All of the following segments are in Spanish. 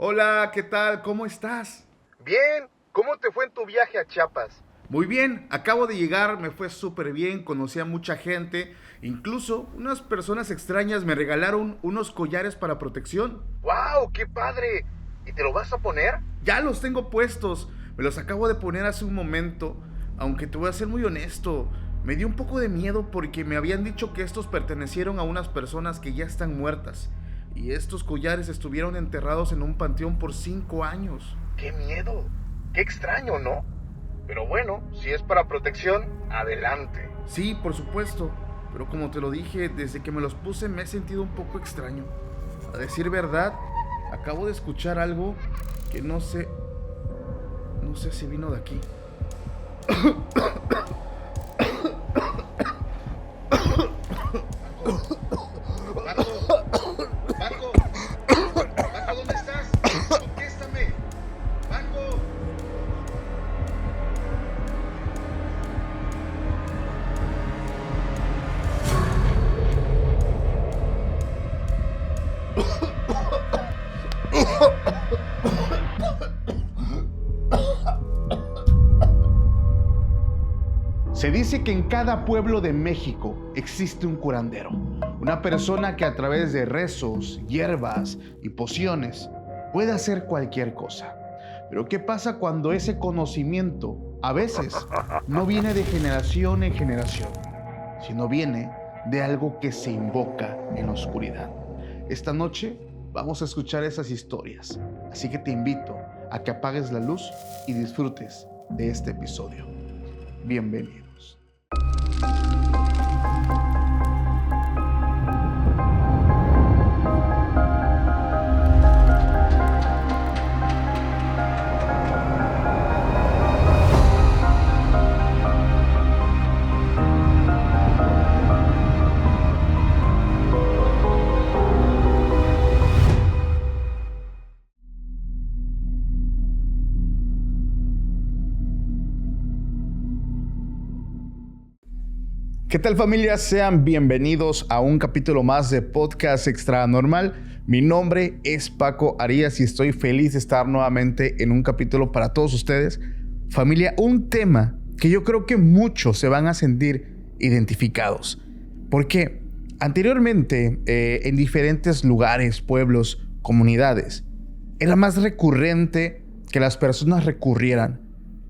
Hola, ¿qué tal? ¿Cómo estás? Bien, ¿cómo te fue en tu viaje a Chiapas? Muy bien, acabo de llegar, me fue súper bien, conocí a mucha gente, incluso unas personas extrañas me regalaron unos collares para protección. ¡Wow! ¡Qué padre! ¿Y te lo vas a poner? Ya los tengo puestos, me los acabo de poner hace un momento, aunque te voy a ser muy honesto, me dio un poco de miedo porque me habían dicho que estos pertenecieron a unas personas que ya están muertas, y estos collares estuvieron enterrados en un panteón por 5 años. ¡Qué miedo! ¡Qué extraño!, ¿no? Pero bueno, si es para protección, adelante. Sí, por supuesto, pero como te lo dije, desde que me los puse me he sentido un poco extraño. A decir verdad, acabo de escuchar algo que no sé si vino de aquí. Paco, Paco, Paco, ¿dónde estás? Contéstame. Paco. Se dice que en cada pueblo de México existe un curandero, una persona que a través de rezos, hierbas y pociones puede hacer cualquier cosa. Pero ¿qué pasa cuando ese conocimiento a veces no viene de generación en generación, sino viene de algo que se invoca en la oscuridad? Esta noche vamos a escuchar esas historias, así que te invito a que apagues la luz y disfrutes de este episodio. Bienvenidos. ¿Qué tal, familia? Sean bienvenidos a un capítulo más de Podcast Extra Normal. Mi nombre es Paco Arias y estoy feliz de estar nuevamente en un capítulo para todos ustedes. Familia, un tema que yo creo que muchos se van a sentir identificados. Porque anteriormente, en diferentes lugares, pueblos, comunidades, era más recurrente que las personas recurrieran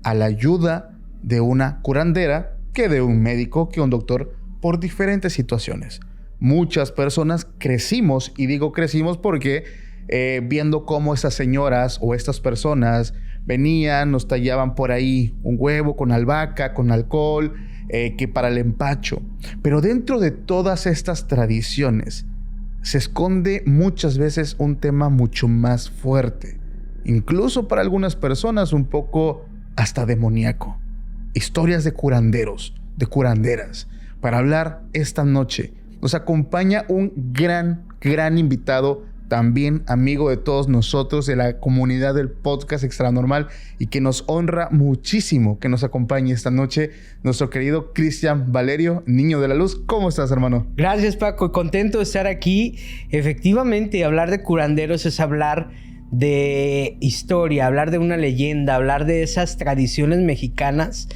a la ayuda de una curandera que de un médico, que un doctor, por diferentes situaciones. Muchas personas crecimos, y digo crecimos porque viendo cómo estas señoras o estas personas venían, nos tallaban por ahí un huevo con albahaca, con alcohol, que para el empacho. Pero dentro de todas estas tradiciones se esconde muchas veces un tema mucho más fuerte, incluso para algunas personas un poco hasta demoníaco. Historias de curanderos, de curanderas. Para hablar esta noche nos acompaña un gran invitado, también amigo de todos nosotros, de la comunidad del Podcast Extra Normal, y que nos honra muchísimo que nos acompañe esta noche, nuestro querido Cristian Valerio, Niño de la Luz. ¿Cómo estás, hermano? Gracias, Paco. Contento de estar aquí. Efectivamente, hablar de curanderos es hablar de historia, hablar de una leyenda, hablar de esas tradiciones mexicanas,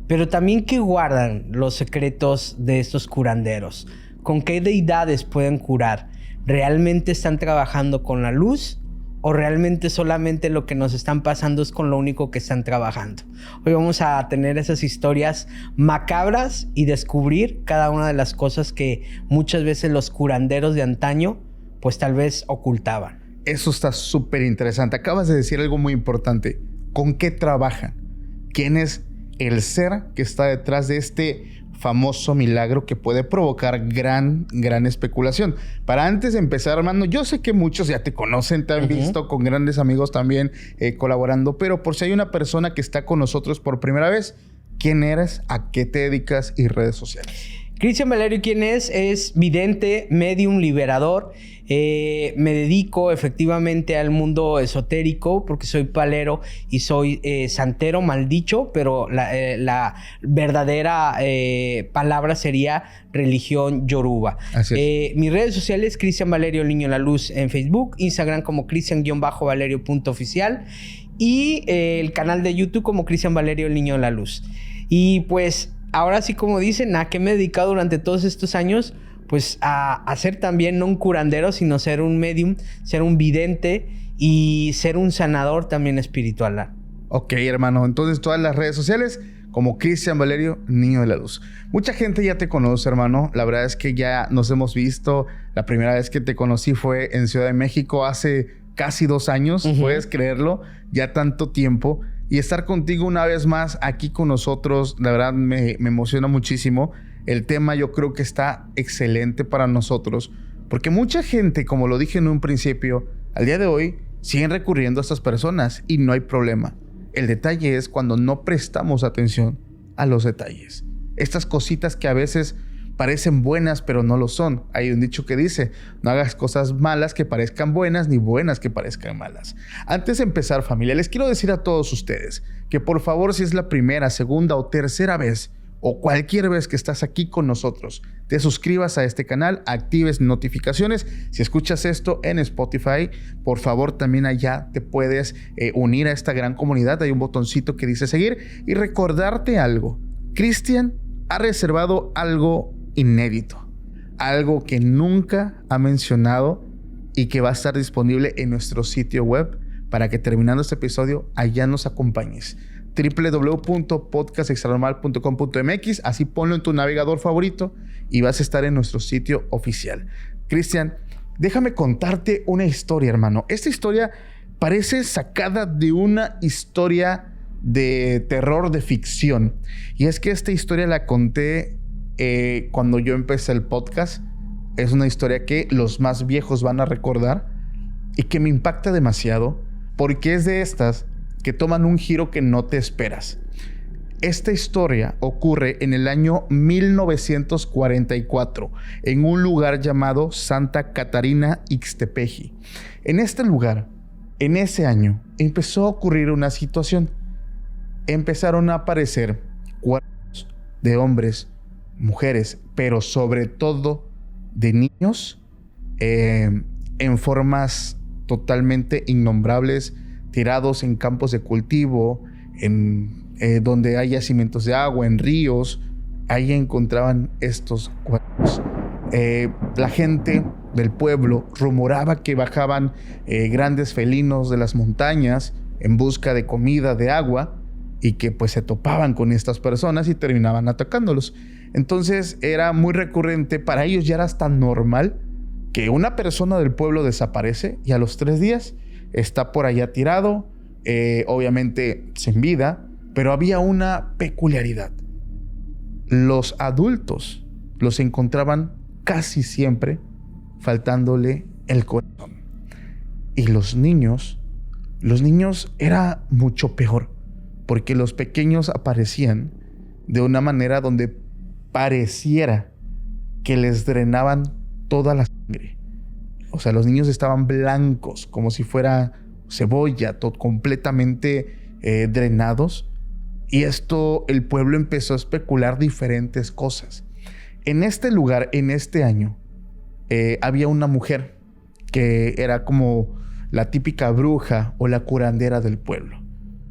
pero también que guardan los secretos de estos curanderos. ¿Con qué deidades pueden curar? ¿Realmente están trabajando con la luz? ¿O realmente solamente lo que nos están pasando es con lo único que están trabajando? Hoy vamos a tener esas historias macabras y descubrir cada una de las cosas que muchas veces los curanderos de antaño pues tal vez ocultaban. Eso está súper interesante. Acabas de decir algo muy importante. ¿Con qué trabajan? ¿Quién es el ser que está detrás de este famoso milagro que puede provocar gran especulación? Para antes de empezar, hermano, yo sé que muchos ya te conocen, te han visto con grandes amigos también colaborando, pero por si hay una persona que está con nosotros por primera vez, ¿quién eres? ¿A qué te dedicas? Y redes sociales. Cristian Valerio, ¿quién es? Es vidente, medium, liberador. Me dedico efectivamente al mundo esotérico porque soy palero y soy santero, mal dicho, pero la verdadera palabra sería religión yoruba. Así es. Mis redes sociales, Cristian Valerio El Niño de la Luz en Facebook, Instagram como cristian-valerio.oficial y el canal de YouTube como Cristian Valerio El Niño de la Luz. Y pues ahora sí, como dicen, ¿a qué me he dedicado durante todos estos años? Pues a ser también no un curandero, sino ser un medium, ser un vidente y ser un sanador también espiritual. Ok, hermano. Entonces, todas las redes sociales como Cristian Valerio, Niño de la Luz. Mucha gente ya te conoce, hermano. La verdad es que ya nos hemos visto. La primera vez que te conocí fue en Ciudad de México hace casi 2 años. Puedes creerlo. Ya tanto tiempo. Y estar contigo una vez más aquí con nosotros, la verdad me emociona muchísimo. El tema yo creo que está excelente para nosotros, porque mucha gente, como lo dije en un principio, al día de hoy siguen recurriendo a estas personas y no hay problema. El detalle es cuando no prestamos atención a los detalles. Estas cositas que a veces parecen buenas pero no lo son. Hay un dicho que dice, no hagas cosas malas que parezcan buenas ni buenas que parezcan malas. Antes de empezar, familia, les quiero decir a todos ustedes que por favor, si es la primera, segunda o tercera vez o cualquier vez que estás aquí con nosotros, te suscribas a este canal, actives notificaciones. Si escuchas esto en Spotify, por favor también allá te puedes unir a esta gran comunidad. Hay un botoncito que dice seguir y recordarte algo. Cristian ha reservado algo inédito, algo que nunca ha mencionado y que va a estar disponible en nuestro sitio web para que terminando este episodio allá nos acompañes. www.podcastextranormal.com.mx, así ponlo en tu navegador favorito y vas a estar en nuestro sitio oficial. Cristian, déjame contarte una historia, hermano. Esta historia parece sacada de una historia de terror, de ficción. Y es que esta historia la conté cuando yo empecé el podcast. Es una historia que los más viejos van a recordar y que me impacta demasiado porque es de estas que toman un giro que no te esperas. Esta historia ocurre en el año 1944 en un lugar llamado Santa Catarina Ixtepeji. En este lugar, en ese año, empezó a ocurrir una situación. Empezaron a aparecer cuerpos de hombres, mujeres, pero sobre todo de niños en formas totalmente innombrables, tirados en campos de cultivo, donde hay yacimientos de agua, en ríos. Ahí encontraban estos cuerpos. La gente del pueblo rumoraba que bajaban grandes felinos de las montañas en busca de comida, de agua, y que pues se topaban con estas personas y terminaban atacándolos. Entonces era muy recurrente, para ellos ya era hasta normal que una persona del pueblo desaparece y a los 3 días está por allá tirado, obviamente sin vida, pero había una peculiaridad. Los adultos los encontraban casi siempre faltándole el corazón. Y los niños era mucho peor, porque los pequeños aparecían de una manera donde pareciera que les drenaban toda la sangre. O sea, los niños estaban blancos, como si fuera cebolla, completamente drenados. Y esto, el pueblo empezó a especular diferentes cosas. En este lugar, en este año, había una mujer que era como la típica bruja o la curandera del pueblo.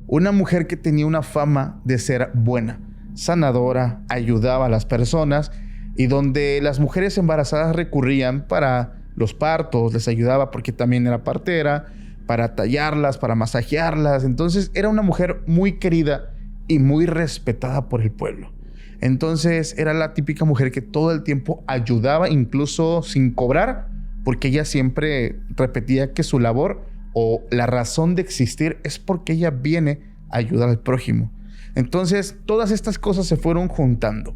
Una mujer que tenía una fama de ser buena, sanadora, ayudaba a las personas, y donde las mujeres embarazadas recurrían para los partos, les ayudaba porque también era partera, para tallarlas, para masajearlas. Entonces era una mujer muy querida y muy respetada por el pueblo. Entonces era la típica mujer que todo el tiempo ayudaba, incluso sin cobrar, porque ella siempre repetía que su labor o la razón de existir es porque ella viene a ayudar al prójimo. Entonces todas estas cosas se fueron juntando.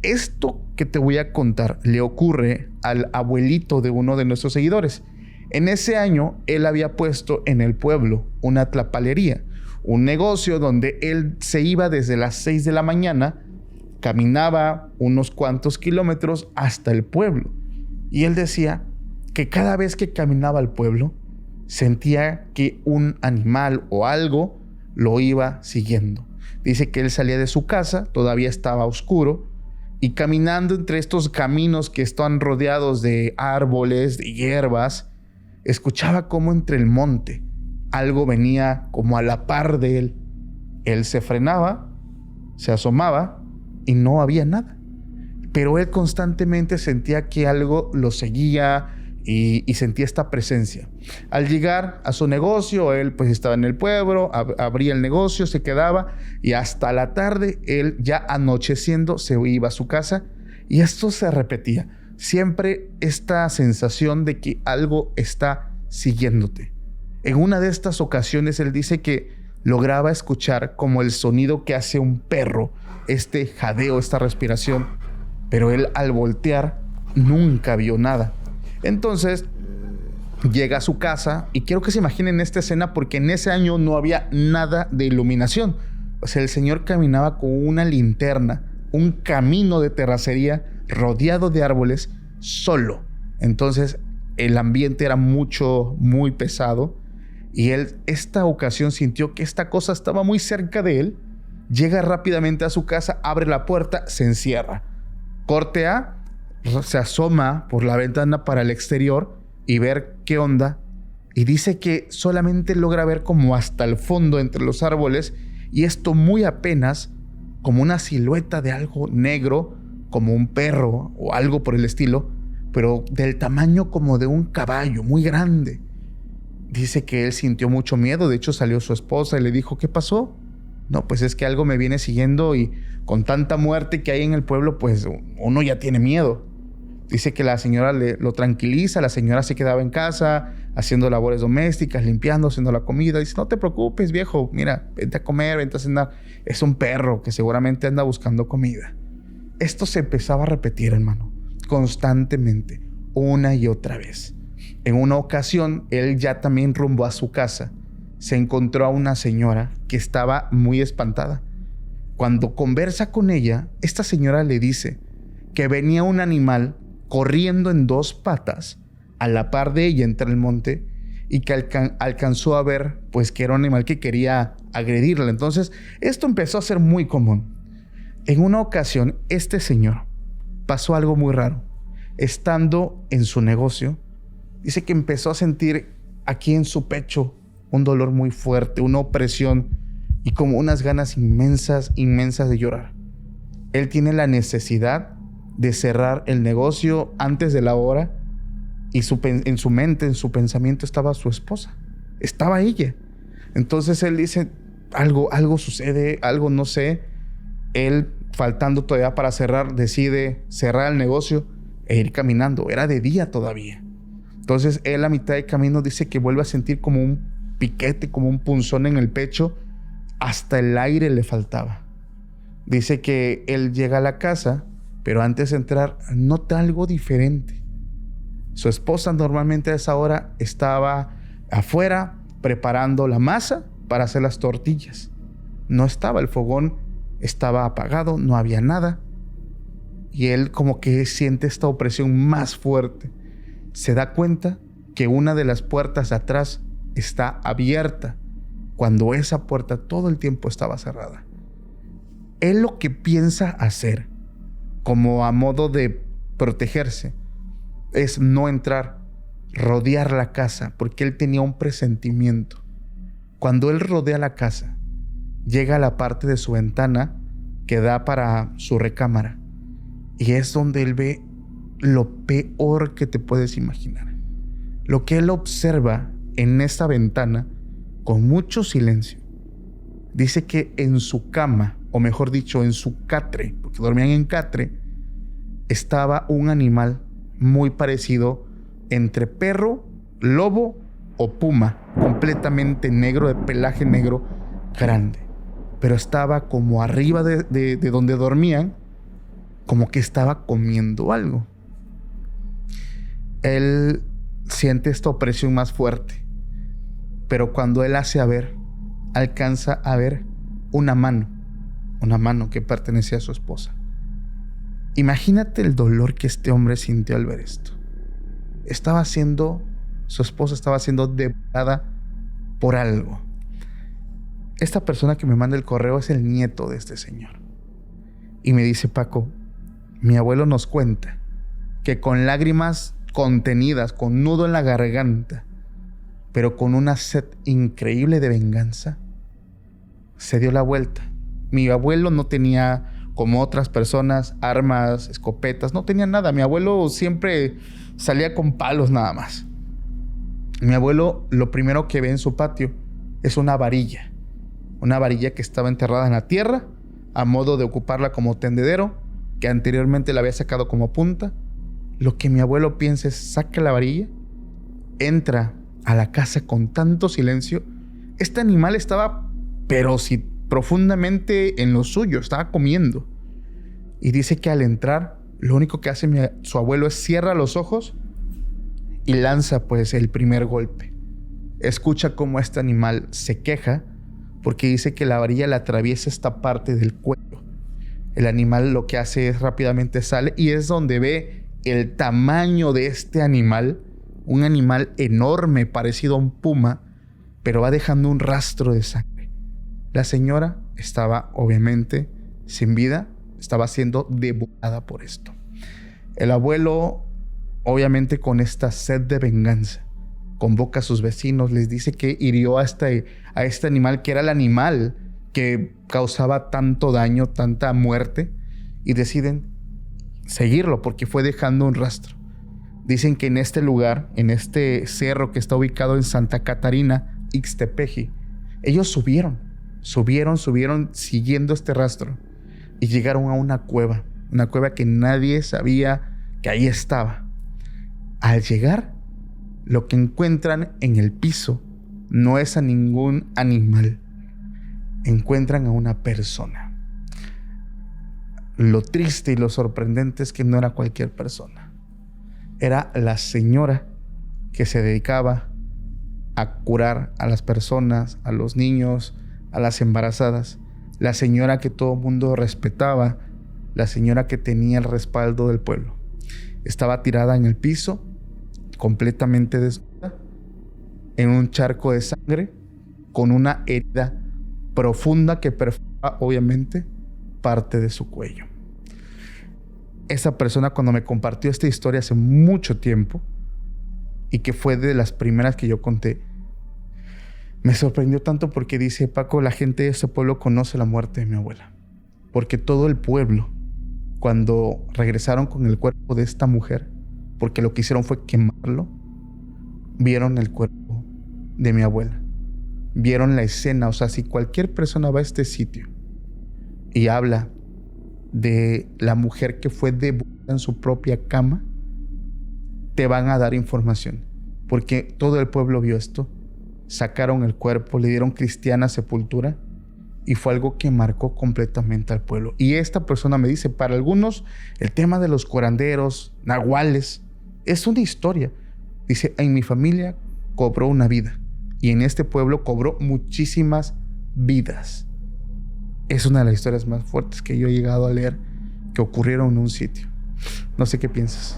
Esto que te voy a contar le ocurre al abuelito de uno de nuestros seguidores. En ese año, él había puesto en el pueblo una tlapalería, un negocio donde él se iba desde las 6 de la mañana caminaba unos cuantos kilómetros hasta el pueblo. Y él decía que cada vez que caminaba al pueblo, sentía que un animal o algo lo iba siguiendo. Dice que él salía de su casa, todavía estaba oscuro, y caminando entre estos caminos que están rodeados de árboles, de hierbas, escuchaba cómo entre el monte algo venía como a la par de él. Él se frenaba, se asomaba y no había nada. Pero él constantemente sentía que algo lo seguía y sentía esta presencia. Al llegar a su negocio, él pues estaba en el pueblo, abría el negocio, se quedaba y hasta la tarde, él ya anocheciendo se iba a su casa y esto se repetía. Siempre esta sensación de que algo está siguiéndote. En una de estas ocasiones él dice que lograba escuchar como el sonido que hace un perro, este jadeo, esta respiración, pero él al voltear nunca vio nada. Entonces llega a su casa y quiero que se imaginen esta escena porque en ese año no había nada de iluminación. O sea, el señor caminaba con una linterna, un camino de terracería rodeado de árboles, solo. Entonces el ambiente era muy pesado y él esta ocasión sintió que esta cosa estaba muy cerca de él. Llega rápidamente a su casa, abre la puerta, se encierra. Corte A, se asoma por la ventana para el exterior y ver qué onda. Y dice que solamente logra ver como hasta el fondo entre los árboles y esto muy apenas, como una silueta de algo negro, como un perro o algo por el estilo, pero del tamaño como de un caballo, muy grande. Dice que él sintió mucho miedo. De hecho salió su esposa y le dijo, ¿qué pasó? No, pues es que algo me viene siguiendo y con tanta muerte que hay en el pueblo, pues uno ya tiene miedo. Dice que la señora lo tranquiliza, la señora se quedaba en casa haciendo labores domésticas, limpiando, haciendo la comida. Dice, no te preocupes, viejo, mira, vente a comer, vente a cenar. Es un perro que seguramente anda buscando comida. Esto se empezaba a repetir, hermano, constantemente, una y otra vez. En una ocasión, él ya también rumbo a su casa, se encontró a una señora que estaba muy espantada. Cuando conversa con ella, esta señora le dice que venía un animal corriendo en 2 patas a la par de ella entre el monte y que alcanzó a ver pues que era un animal que quería agredirla. Entonces esto empezó a ser muy común. En una ocasión este señor pasó algo muy raro. Estando en su negocio, dice que empezó a sentir aquí en su pecho un dolor muy fuerte, una opresión y como unas ganas inmensas de llorar. Él tiene la necesidad de cerrar el negocio antes de la hora y en su mente, en su pensamiento estaba su esposa, estaba ella. Entonces él dice, algo sucede, algo no sé. Él, faltando todavía para cerrar, decide cerrar el negocio e ir caminando. Era de día todavía. Entonces él a mitad de camino dice que vuelve a sentir como un piquete, como un punzón en el pecho. Hasta el aire le faltaba. Dice que él llega a la casa, pero antes de entrar nota algo diferente. Su esposa normalmente a esa hora estaba afuera preparando la masa para hacer las tortillas. No estaba, el fogón estaba apagado, no había nada. Y él como que siente esta opresión más fuerte. Se da cuenta que una de las puertas de atrás está abierta, cuando esa puerta todo el tiempo estaba cerrada. Él lo que piensa hacer, como a modo de protegerse, es no entrar, rodear la casa, porque él tenía un presentimiento. Cuando él rodea la casa, llega a la parte de su ventana que da para su recámara, y es donde él ve lo peor que te puedes imaginar. Lo que él observa en esa ventana, con mucho silencio, dice que en su cama, o mejor dicho, en su catre, porque dormían en catre, estaba un animal muy parecido entre perro, lobo o puma, completamente negro, de pelaje negro, grande. Pero estaba como arriba de donde dormían, como que estaba comiendo algo. Él siente esta opresión más fuerte, pero cuando él hace a ver, alcanza a ver una mano que pertenecía a su esposa. Imagínate el dolor que este hombre sintió al ver esto. Su esposa estaba siendo devorada por algo. Esta persona que me manda el correo es el nieto de este señor. Y me dice: Paco, mi abuelo nos cuenta que con lágrimas contenidas, con nudo en la garganta, pero con una sed increíble de venganza, se dio la vuelta. Mi abuelo no tenía, como otras personas, armas, escopetas, no tenía nada. Mi abuelo siempre salía con palos nada más. Mi abuelo, lo primero que ve en su patio es una varilla que estaba enterrada en la tierra a modo de ocuparla como tendedero, que anteriormente la había sacado como punta. Lo que mi abuelo piensa es: saca la varilla, entra a la casa con tanto silencio. Este animal estaba, pero sí, profundamente en lo suyo, estaba comiendo. Y dice que al entrar, lo único que hace su abuelo es cierra los ojos y lanza pues el primer golpe. Escucha cómo este animal se queja porque dice que la varilla le atraviesa esta parte del cuello. El animal lo que hace es rápidamente sale, y es donde ve el tamaño de este animal, un animal enorme parecido a un puma, pero va dejando un rastro de sangre. La señora estaba obviamente sin vida, estaba siendo devorada por esto. El abuelo, obviamente con esta sed de venganza, convoca a sus vecinos, les dice que hirió a este animal, que era el animal que causaba tanto daño, tanta muerte, y deciden seguirlo porque fue dejando un rastro. Dicen que en este lugar, en este cerro que está ubicado en Santa Catarina, Ixtepeji, ellos subieron siguiendo este rastro y llegaron a una cueva que nadie sabía que ahí estaba. Al llegar, lo que encuentran en el piso no es a ningún animal, encuentran a una persona. Lo triste y lo sorprendente es que no era cualquier persona. Era la señora que se dedicaba a curar a las personas, a los niños, a las embarazadas. La señora que todo el mundo respetaba, la señora que tenía el respaldo del pueblo. Estaba tirada en el piso, completamente desnuda, en un charco de sangre, con una herida profunda que perfora obviamente parte de su cuello. Esa persona, cuando me compartió esta historia hace mucho tiempo, y que fue de las primeras que yo conté, me sorprendió tanto porque dice: Paco, la gente de este pueblo conoce la muerte de mi abuela, porque todo el pueblo, cuando regresaron con el cuerpo de esta mujer, porque lo que hicieron fue quemarlo, vieron el cuerpo de mi abuela, vieron la escena. O sea, si cualquier persona va a este sitio y habla de la mujer que fue devorada en su propia cama, te van a dar información, porque todo el pueblo vio esto. Sacaron el cuerpo, le dieron cristiana sepultura, y fue algo que marcó completamente al pueblo. Y esta persona me dice: para algunos el tema de los curanderos, nahuales, es una historia. Dice: en mi familia cobró una vida, y en este pueblo cobró muchísimas vidas. Es una de las historias más fuertes que yo he llegado a leer, que ocurrieron en un sitio. No sé qué piensas.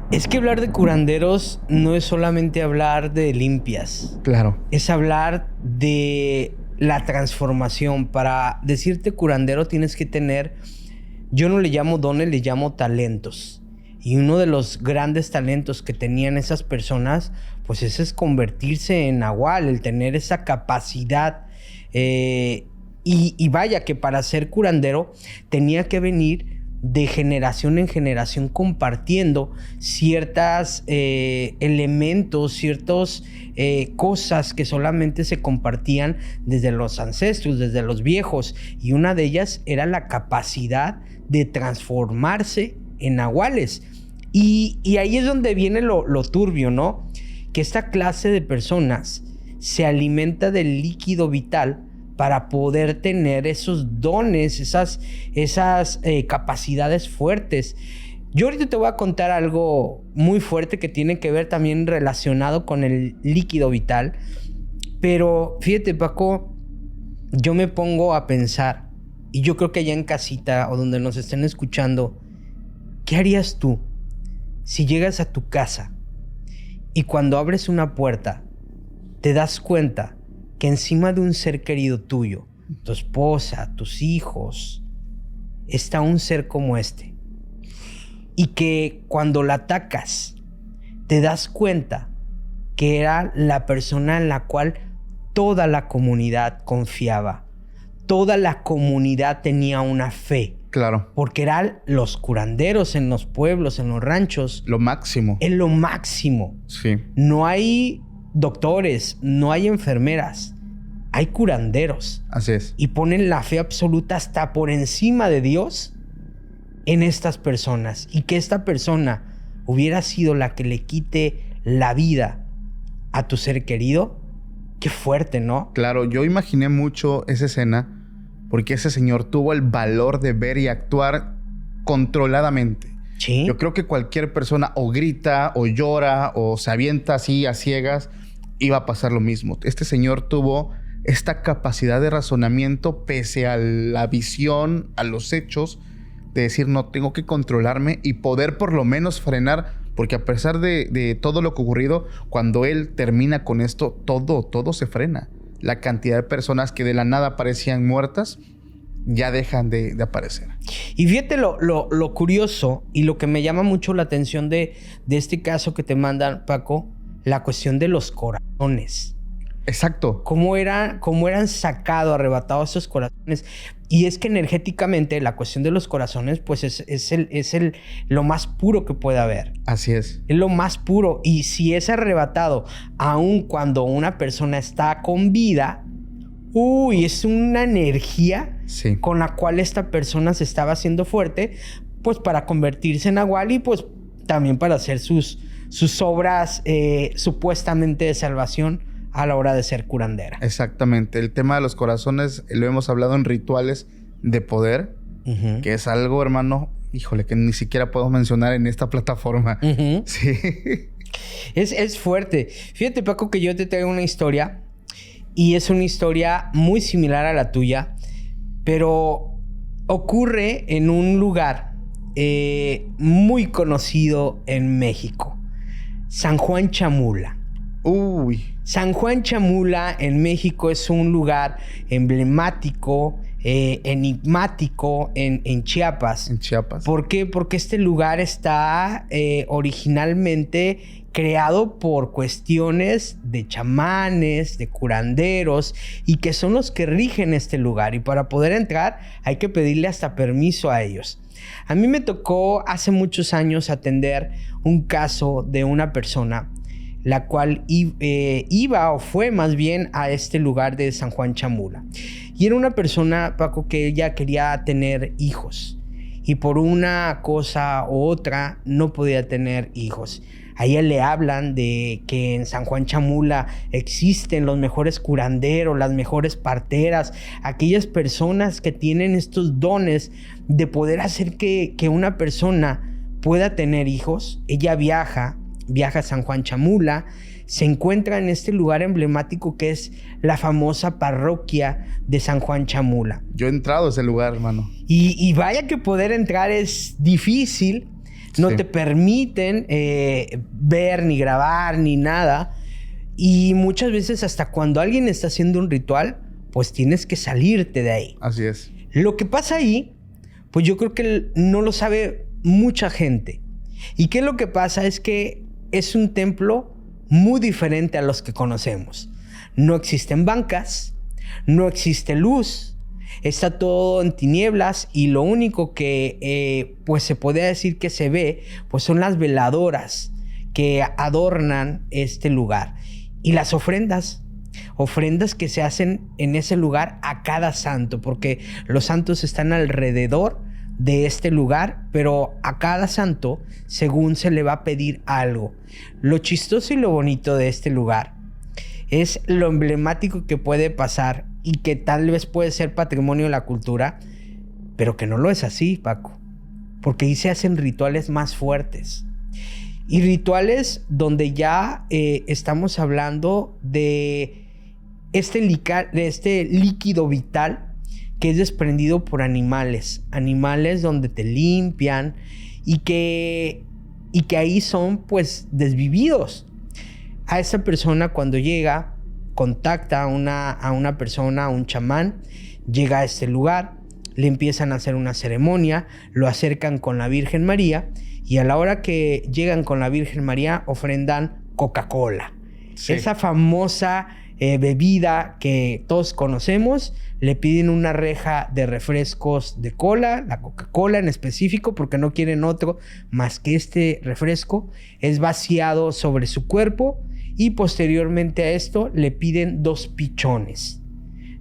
Es que hablar de curanderos no es solamente hablar de limpias. Claro. Es hablar de la transformación. Para decirte curandero tienes que tener, yo no le llamo dones, le llamo talentos. Y uno de los grandes talentos que tenían esas personas, pues ese es convertirse en nahual, el tener esa capacidad. Y vaya que para ser curandero tenía que venir de generación en generación compartiendo ciertos elementos, ciertas cosas que solamente se compartían desde los ancestros, desde los viejos. Y una de ellas era la capacidad de transformarse en nahuales. Y ahí es donde viene lo turbio, ¿no? Que esta clase de personas se alimenta del líquido vital para poder tener esos dones, esas capacidades fuertes. Yo ahorita te voy a contar algo muy fuerte que tiene que ver también relacionado con el líquido vital. Pero fíjate, Paco, yo me pongo a pensar Y yo creo que allá en casita o donde nos estén escuchando, ¿qué harías tú si llegas a tu casa y cuando abres una puerta te das cuenta que encima de un ser querido tuyo, tu esposa, tus hijos, está un ser como este? Y que cuando la atacas te das cuenta que era la persona en la cual toda la comunidad confiaba. Toda la comunidad tenía una fe. Claro. Porque eran los curanderos en los pueblos, en los ranchos. Lo máximo. Es lo máximo. Sí. No hay doctores, no hay enfermeras. Hay curanderos. Así es. Y ponen la fe absoluta hasta por encima de Dios en estas personas. Y que esta persona hubiera sido la que le quite la vida a tu ser querido. Qué fuerte, ¿no? Claro, yo imaginé mucho esa escena porque ese señor tuvo el valor de ver y actuar controladamente. Sí. Yo creo que cualquier persona o grita o llora o se avienta así a ciegas, iba a pasar lo mismo. Este señor tuvo esta capacidad de razonamiento pese a la visión, a los hechos, de decir, no, tengo que controlarme y poder por lo menos frenar, porque a pesar de todo lo que ha ocurrido, cuando él termina con esto, todo se frena. La cantidad de personas que de la nada parecían muertas ya dejan de aparecer. Y fíjate lo curioso y lo que me llama mucho la atención de este caso que te mandan, Paco, la cuestión de los corazones. Exacto. Cómo eran sacados, arrebatados esos corazones. Y es que energéticamente la cuestión de los corazones, pues es lo más puro que puede haber. Así es. Es lo más puro. Y si es arrebatado, aun cuando una persona está con vida, es una energía con la cual esta persona se estaba haciendo fuerte, pues para convertirse en Nahual y pues también para hacer sus obras supuestamente de salvación a la hora de ser curandera. Exactamente. El tema de los corazones lo hemos hablado en rituales de poder, que es algo, hermano, híjole, que ni siquiera puedo mencionar en esta plataforma. Sí. Es fuerte. Fíjate, Paco, que yo te traigo una historia y es una historia muy similar a la tuya, pero ocurre en un lugar muy conocido en México, San Juan Chamula. San Juan Chamula en México es un lugar emblemático, enigmático en Chiapas. En Chiapas. ¿Por qué? Porque este lugar está originalmente creado por cuestiones de chamanes, de curanderos, y que son los que rigen este lugar. Y para poder entrar hay que pedirle hasta permiso a ellos. A mí me tocó hace muchos años atender un caso de una persona la cual iba o fue más bien a este lugar de San Juan Chamula. Y era una persona, Paco, que ella quería tener hijos. Y por una cosa u otra no podía tener hijos. A ella le hablan de que en San Juan Chamula existen los mejores curanderos, las mejores parteras, aquellas personas que tienen estos dones de poder hacer que una persona pueda tener hijos. Ella viaja a San Juan Chamula, se encuentra en este lugar emblemático que es la famosa parroquia de San Juan Chamula. Yo he entrado a ese lugar, hermano. Y vaya que poder entrar es difícil, no te permiten ver ni grabar ni nada. Y muchas veces hasta cuando alguien está haciendo un ritual, pues tienes que salirte de ahí. Así es. Lo que pasa ahí, pues yo creo que no lo sabe mucha gente. ¿Y qué es lo que pasa? Es que es un templo muy diferente a los que conocemos. No existen bancas, no existe luz, está todo en tinieblas y lo único que pues se podría decir que se ve pues son las veladoras que adornan este lugar y las ofrendas que se hacen en ese lugar a cada santo, porque los santos están alrededor de este lugar, pero a cada santo según se le va a pedir algo. Lo chistoso y lo bonito de este lugar es lo emblemático que puede pasar y que tal vez puede ser patrimonio de la cultura, pero que no lo es así, Paco, porque ahí se hacen rituales más fuertes y rituales donde ya estamos hablando de este líquido vital que es desprendido por animales donde te limpian y que ahí son pues desvividos. A esa persona cuando llega, contacta a una persona, a un chamán, llega a este lugar, le empiezan a hacer una ceremonia, lo acercan con la Virgen María y a la hora que llegan con la Virgen María ofrendan Coca-Cola. Sí. Esa famosa bebida que todos conocemos, le piden una reja de refrescos de cola, la Coca-Cola en específico, porque no quieren otro más que este refresco. Es vaciado sobre su cuerpo y posteriormente a esto le piden 2 pichones.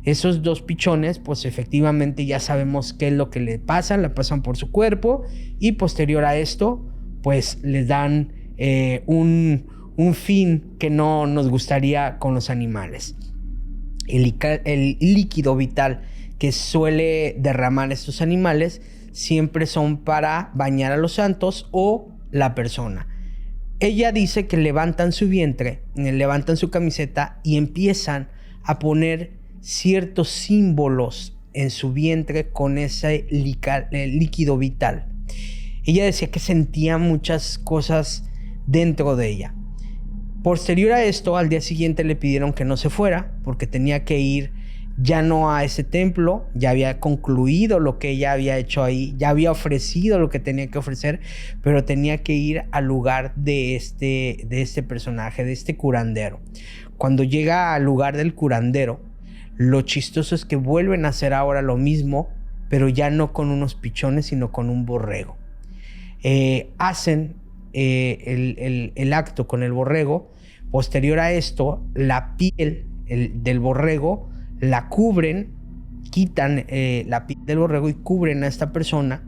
Esos 2 pichones, pues efectivamente ya sabemos qué es lo que le pasan por su cuerpo y posterior a esto, pues les dan un fin que no nos gustaría con los animales. El líquido vital que suele derramar estos animales siempre son para bañar a los santos o la persona. Ella dice que levantan su vientre, levantan su camiseta y empiezan a poner ciertos símbolos en su vientre con ese líquido vital. Ella decía que sentía muchas cosas dentro de ella. Posterior a esto, al día siguiente le pidieron que no se fuera porque tenía que ir ya no a ese templo, ya había concluido lo que ella había hecho ahí, ya había ofrecido lo que tenía que ofrecer, pero tenía que ir al lugar de este personaje, de este curandero. Cuando llega al lugar del curandero, lo chistoso es que vuelven a hacer ahora lo mismo, pero ya no con unos pichones, sino con un borrego. Hacen el acto con el borrego. Posterior a esto, la piel del borrego la cubren, quitan la piel del borrego y cubren a esta persona.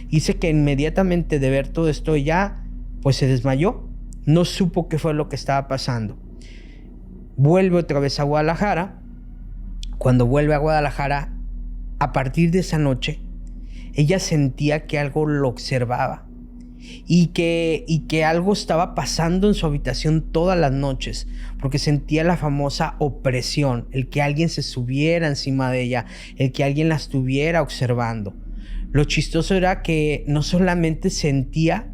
Dice que inmediatamente de ver todo esto ya pues se desmayó, no supo qué fue lo que estaba pasando. Vuelve otra vez a Guadalajara. Cuando vuelve a Guadalajara, a partir de esa noche, ella sentía que algo lo observaba y que algo estaba pasando en su habitación todas las noches, porque sentía la famosa opresión, el que alguien se subiera encima de ella, el que alguien la estuviera observando. Lo chistoso era que no solamente sentía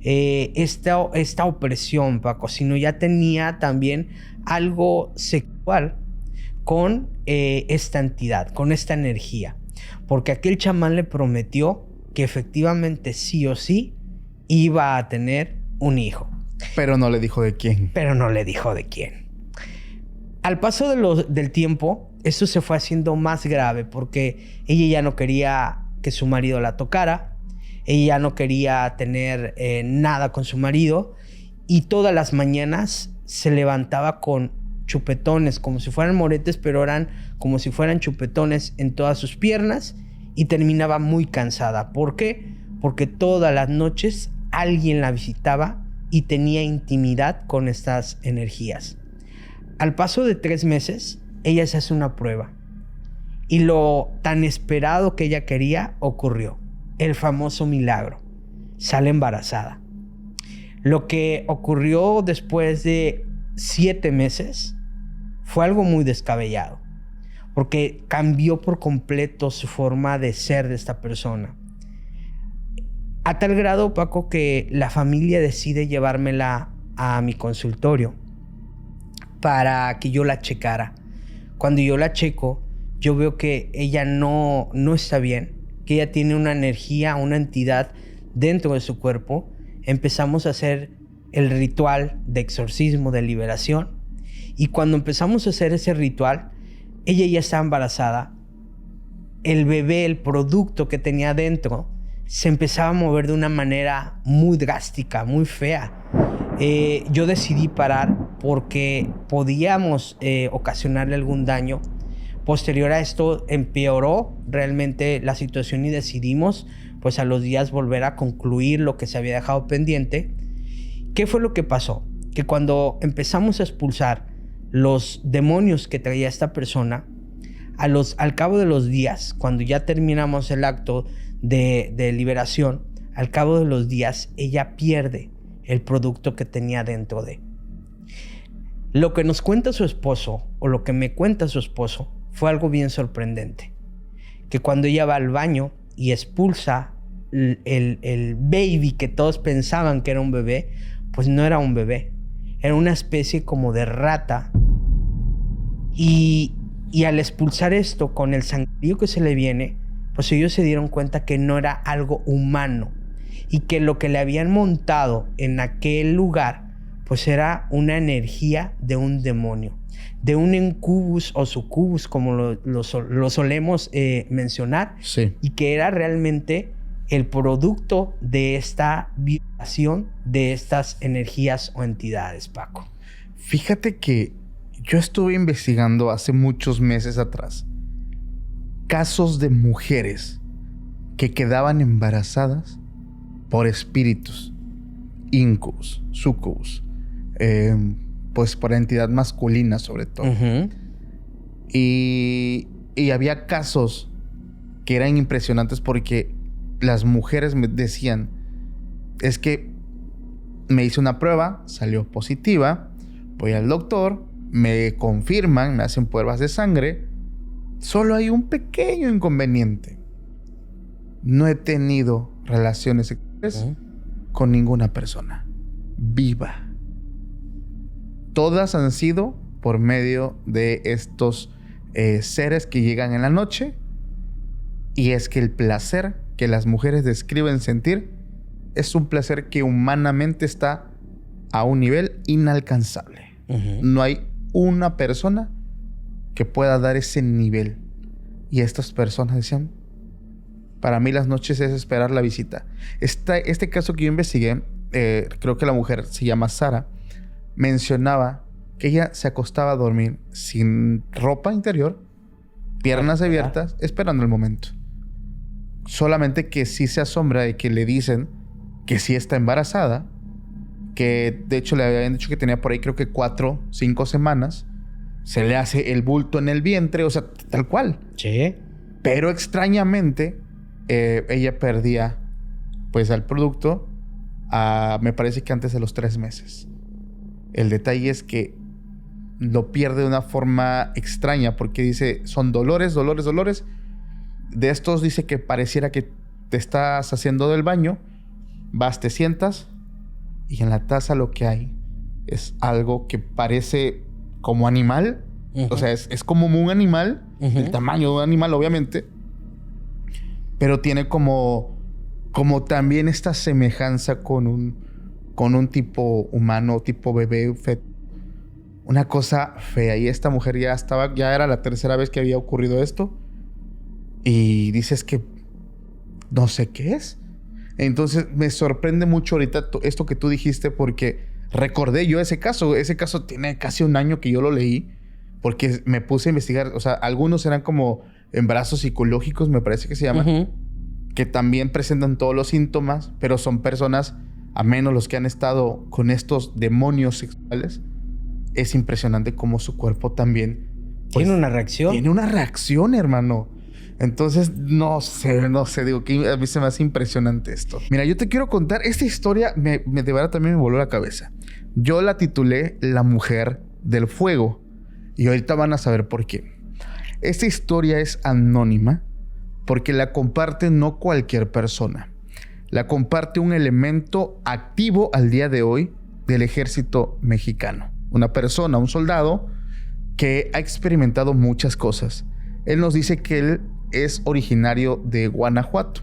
esta opresión, Paco, sino ya tenía también algo sexual con esta entidad, con esta energía, porque aquel chamán le prometió que efectivamente sí o sí iba a tener un hijo. Pero no le dijo de quién. Al paso del tiempo, esto se fue haciendo más grave porque ella ya no quería que su marido la tocara, ella ya no quería tener nada con su marido y todas las mañanas se levantaba con chupetones, como si fueran moretes, pero eran como si fueran chupetones en todas sus piernas y terminaba muy cansada. ¿Por qué? Porque todas las noches alguien la visitaba y tenía intimidad con estas energías. Al paso de 3 meses, ella se hace una prueba y lo tan esperado que ella quería ocurrió. El famoso milagro. Sale embarazada. Lo que ocurrió después de 7 meses fue algo muy descabellado, porque cambió por completo su forma de ser de esta persona. A tal grado, Paco, que la familia decide llevármela a mi consultorio para que yo la checara. Cuando yo la checo, yo veo que ella no está bien, que ella tiene una energía, una entidad dentro de su cuerpo. Empezamos a hacer el ritual de exorcismo, de liberación. Y cuando empezamos a hacer ese ritual, ella ya estaba embarazada. El bebé, el producto que tenía dentro, se empezaba a mover de una manera muy drástica, muy fea. Yo decidí parar porque podíamos ocasionarle algún daño. Posterior a esto empeoró realmente la situación y decidimos pues a los días volver a concluir lo que se había dejado pendiente. ¿Qué fue lo que pasó? Que cuando empezamos a expulsar los demonios que traía esta persona, al cabo de los días, cuando ya terminamos el acto de liberación, al cabo de los días ella pierde el producto que tenía dentro de. Lo que nos cuenta su esposo, o lo que me cuenta su esposo, fue algo bien sorprendente. que cuando ella va al baño y expulsa el baby que todos pensaban que era un bebé, pues no era un bebé. Era una especie como de rata. Y al expulsar esto con el sangrío que se le viene, pues ellos se dieron cuenta que no era algo humano y que lo que le habían montado en aquel lugar pues era una energía de un demonio, de un incubus o sucubus, como lo solemos mencionar, Sí. y que era realmente el producto de esta violación de estas energías o entidades, Paco. Fíjate que yo estuve investigando hace muchos meses atrás casos de mujeres que quedaban embarazadas por espíritus, incubus, sucubus, pues por entidad masculina sobre todo. Uh-huh. Y había casos que eran impresionantes porque las mujeres me decían, es que me hice una prueba, salió positiva, voy al doctor, me confirman, me hacen pruebas de sangre, solo hay un pequeño inconveniente. No he tenido relaciones sexuales con ninguna persona viva. Todas han sido por medio de estos seres que llegan en la noche, y es que el placer que las mujeres describen sentir es un placer que humanamente está a un nivel inalcanzable. Uh-huh. No hay una persona que pueda dar ese nivel. Y estas personas decían, para mí las noches es esperar la visita. Este caso que yo investigué, creo que la mujer se llama Sara, mencionaba que ella se acostaba a dormir sin ropa interior, piernas abiertas, esperando el momento. Solamente que sí se asombra de que le dicen que sí está embarazada, que de hecho le habían dicho que tenía por ahí creo que 4, 5 semanas. Se le hace el bulto en el vientre, o sea, tal cual. Sí. Pero extrañamente, ella perdía pues al producto me parece que antes de los 3 meses. El detalle es que lo pierde de una forma extraña porque dice, son dolores. De estos dice que pareciera que te estás haciendo del baño, vas, te sientas y en la taza lo que hay es algo que parece como animal. Uh-huh. O sea, es como un animal, uh-huh, el tamaño de un animal obviamente, pero tiene como también esta semejanza con un tipo humano, tipo bebé, feto. Una cosa fea. Y esta mujer ya era la 3ª vez que había ocurrido esto. Y dices que no sé qué es. Entonces me sorprende mucho ahorita esto que tú dijiste, porque recordé yo ese caso. Ese caso tiene casi un año que yo lo leí, porque me puse a investigar. O sea, algunos eran como embarazos psicológicos, me parece que se llaman, uh-huh, que también presentan todos los síntomas, pero son personas, a menos los que han estado con estos demonios sexuales, es impresionante cómo su cuerpo también pues, tiene una reacción. Tiene una reacción, hermano. Entonces, no sé, digo que a mí se me hace impresionante esto. Mira, yo te quiero contar, esta historia de verdad también me voló la cabeza. Yo la titulé La Mujer del Fuego y ahorita van a saber por qué. Esta historia es anónima porque la comparte no cualquier persona. La comparte un elemento activo al día de hoy del ejército mexicano. Una persona, un soldado que ha experimentado muchas cosas. Él nos dice que él es originario de Guanajuato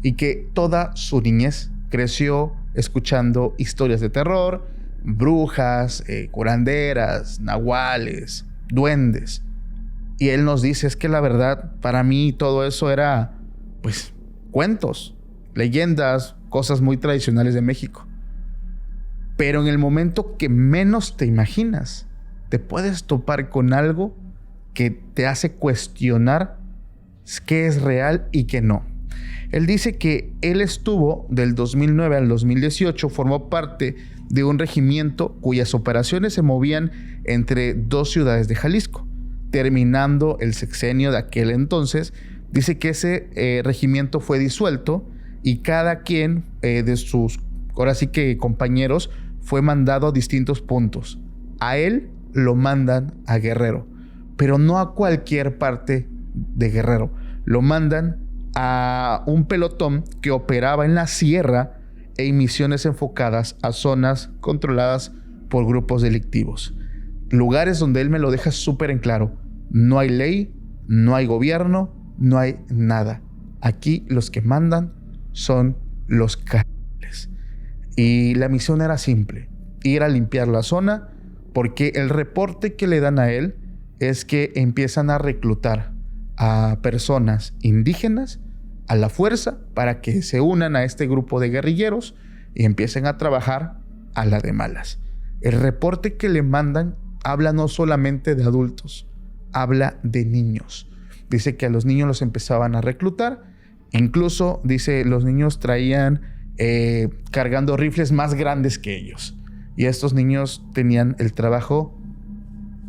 y que toda su niñez creció escuchando historias de terror, brujas, curanderas, nahuales, duendes. Y él nos dice, es que la verdad, para mí todo eso era, pues, cuentos, leyendas, cosas muy tradicionales de México. Pero en el momento que menos te imaginas, te puedes topar con algo que te hace cuestionar qué es real y qué no. Él dice que él estuvo del 2009 al 2018, formó parte de un regimiento cuyas operaciones se movían entre 2 ciudades de Jalisco. Terminando el sexenio de aquel entonces, dice que ese regimiento fue disuelto y cada quien de sus, ahora sí que compañeros, fue mandado a distintos puntos. A él lo mandan a Guerrero, pero no a cualquier parte de Guerrero. lo mandan a un pelotón que operaba en la sierra en misiones enfocadas a zonas controladas por grupos delictivos. Lugares donde él me lo deja súper en claro. No hay ley, no hay gobierno, no hay nada. Aquí los que mandan son los carteles. Y la misión era simple: ir a limpiar la zona, porque el reporte que le dan a él es que empiezan a reclutar a personas indígenas a la fuerza para que se unan a este grupo de guerrilleros y empiecen a trabajar a la de malas. El reporte que le mandan habla no solamente de adultos, habla de niños. Dice que a los niños los empezaban a reclutar. Incluso, dice, los niños traían cargando rifles más grandes que ellos. Y estos niños tenían el trabajo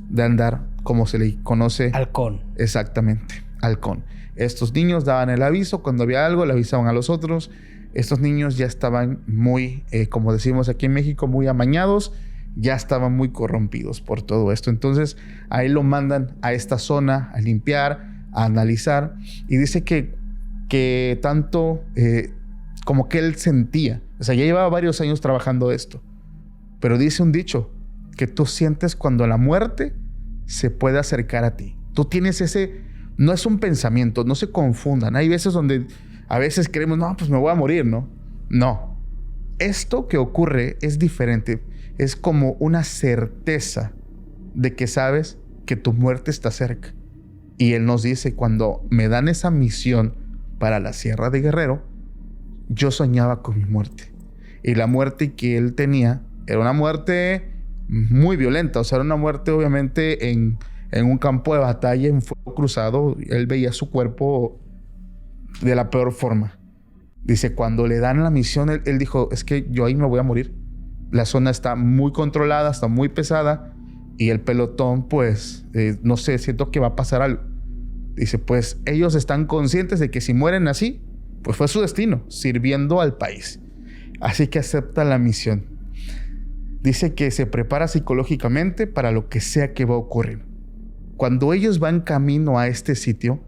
de andar, como se le conoce. Halcón. Exactamente, halcón. Estos niños daban el aviso cuando había algo, le avisaban a los otros. Estos niños ya estaban muy, como decimos aquí en México, muy amañados. Ya estaban muy corrompidos por todo esto. Entonces, a él lo mandan a esta zona a limpiar, a analizar. Y dice que tanto como que él sentía. O sea, ya llevaba varios años trabajando esto. Pero dice un dicho, que tú sientes cuando la muerte se puede acercar a ti. Tú tienes ese... No es un pensamiento, no se confundan. Hay veces donde a veces creemos, no, pues me voy a morir, ¿no? No. Esto que ocurre es diferente. Es como una certeza de que sabes que tu muerte está cerca. Y él nos dice, cuando me dan esa misión para la Sierra de Guerrero, yo soñaba con mi muerte. Y la muerte que él tenía era una muerte muy violenta. O sea, era una muerte obviamente en un campo de batalla, en fuego cruzado. Él veía su cuerpo de la peor forma. Dice, cuando le dan la misión, él dijo, es que yo ahí me voy a morir. La zona está muy controlada, está muy pesada. Y el pelotón, pues, no sé, siento que va a pasar algo. Dice, pues, ellos están conscientes de que si mueren así, pues fue su destino, sirviendo al país. Así que acepta la misión. Dice que se prepara psicológicamente para lo que sea que va a ocurrir. Cuando ellos van camino a este sitio,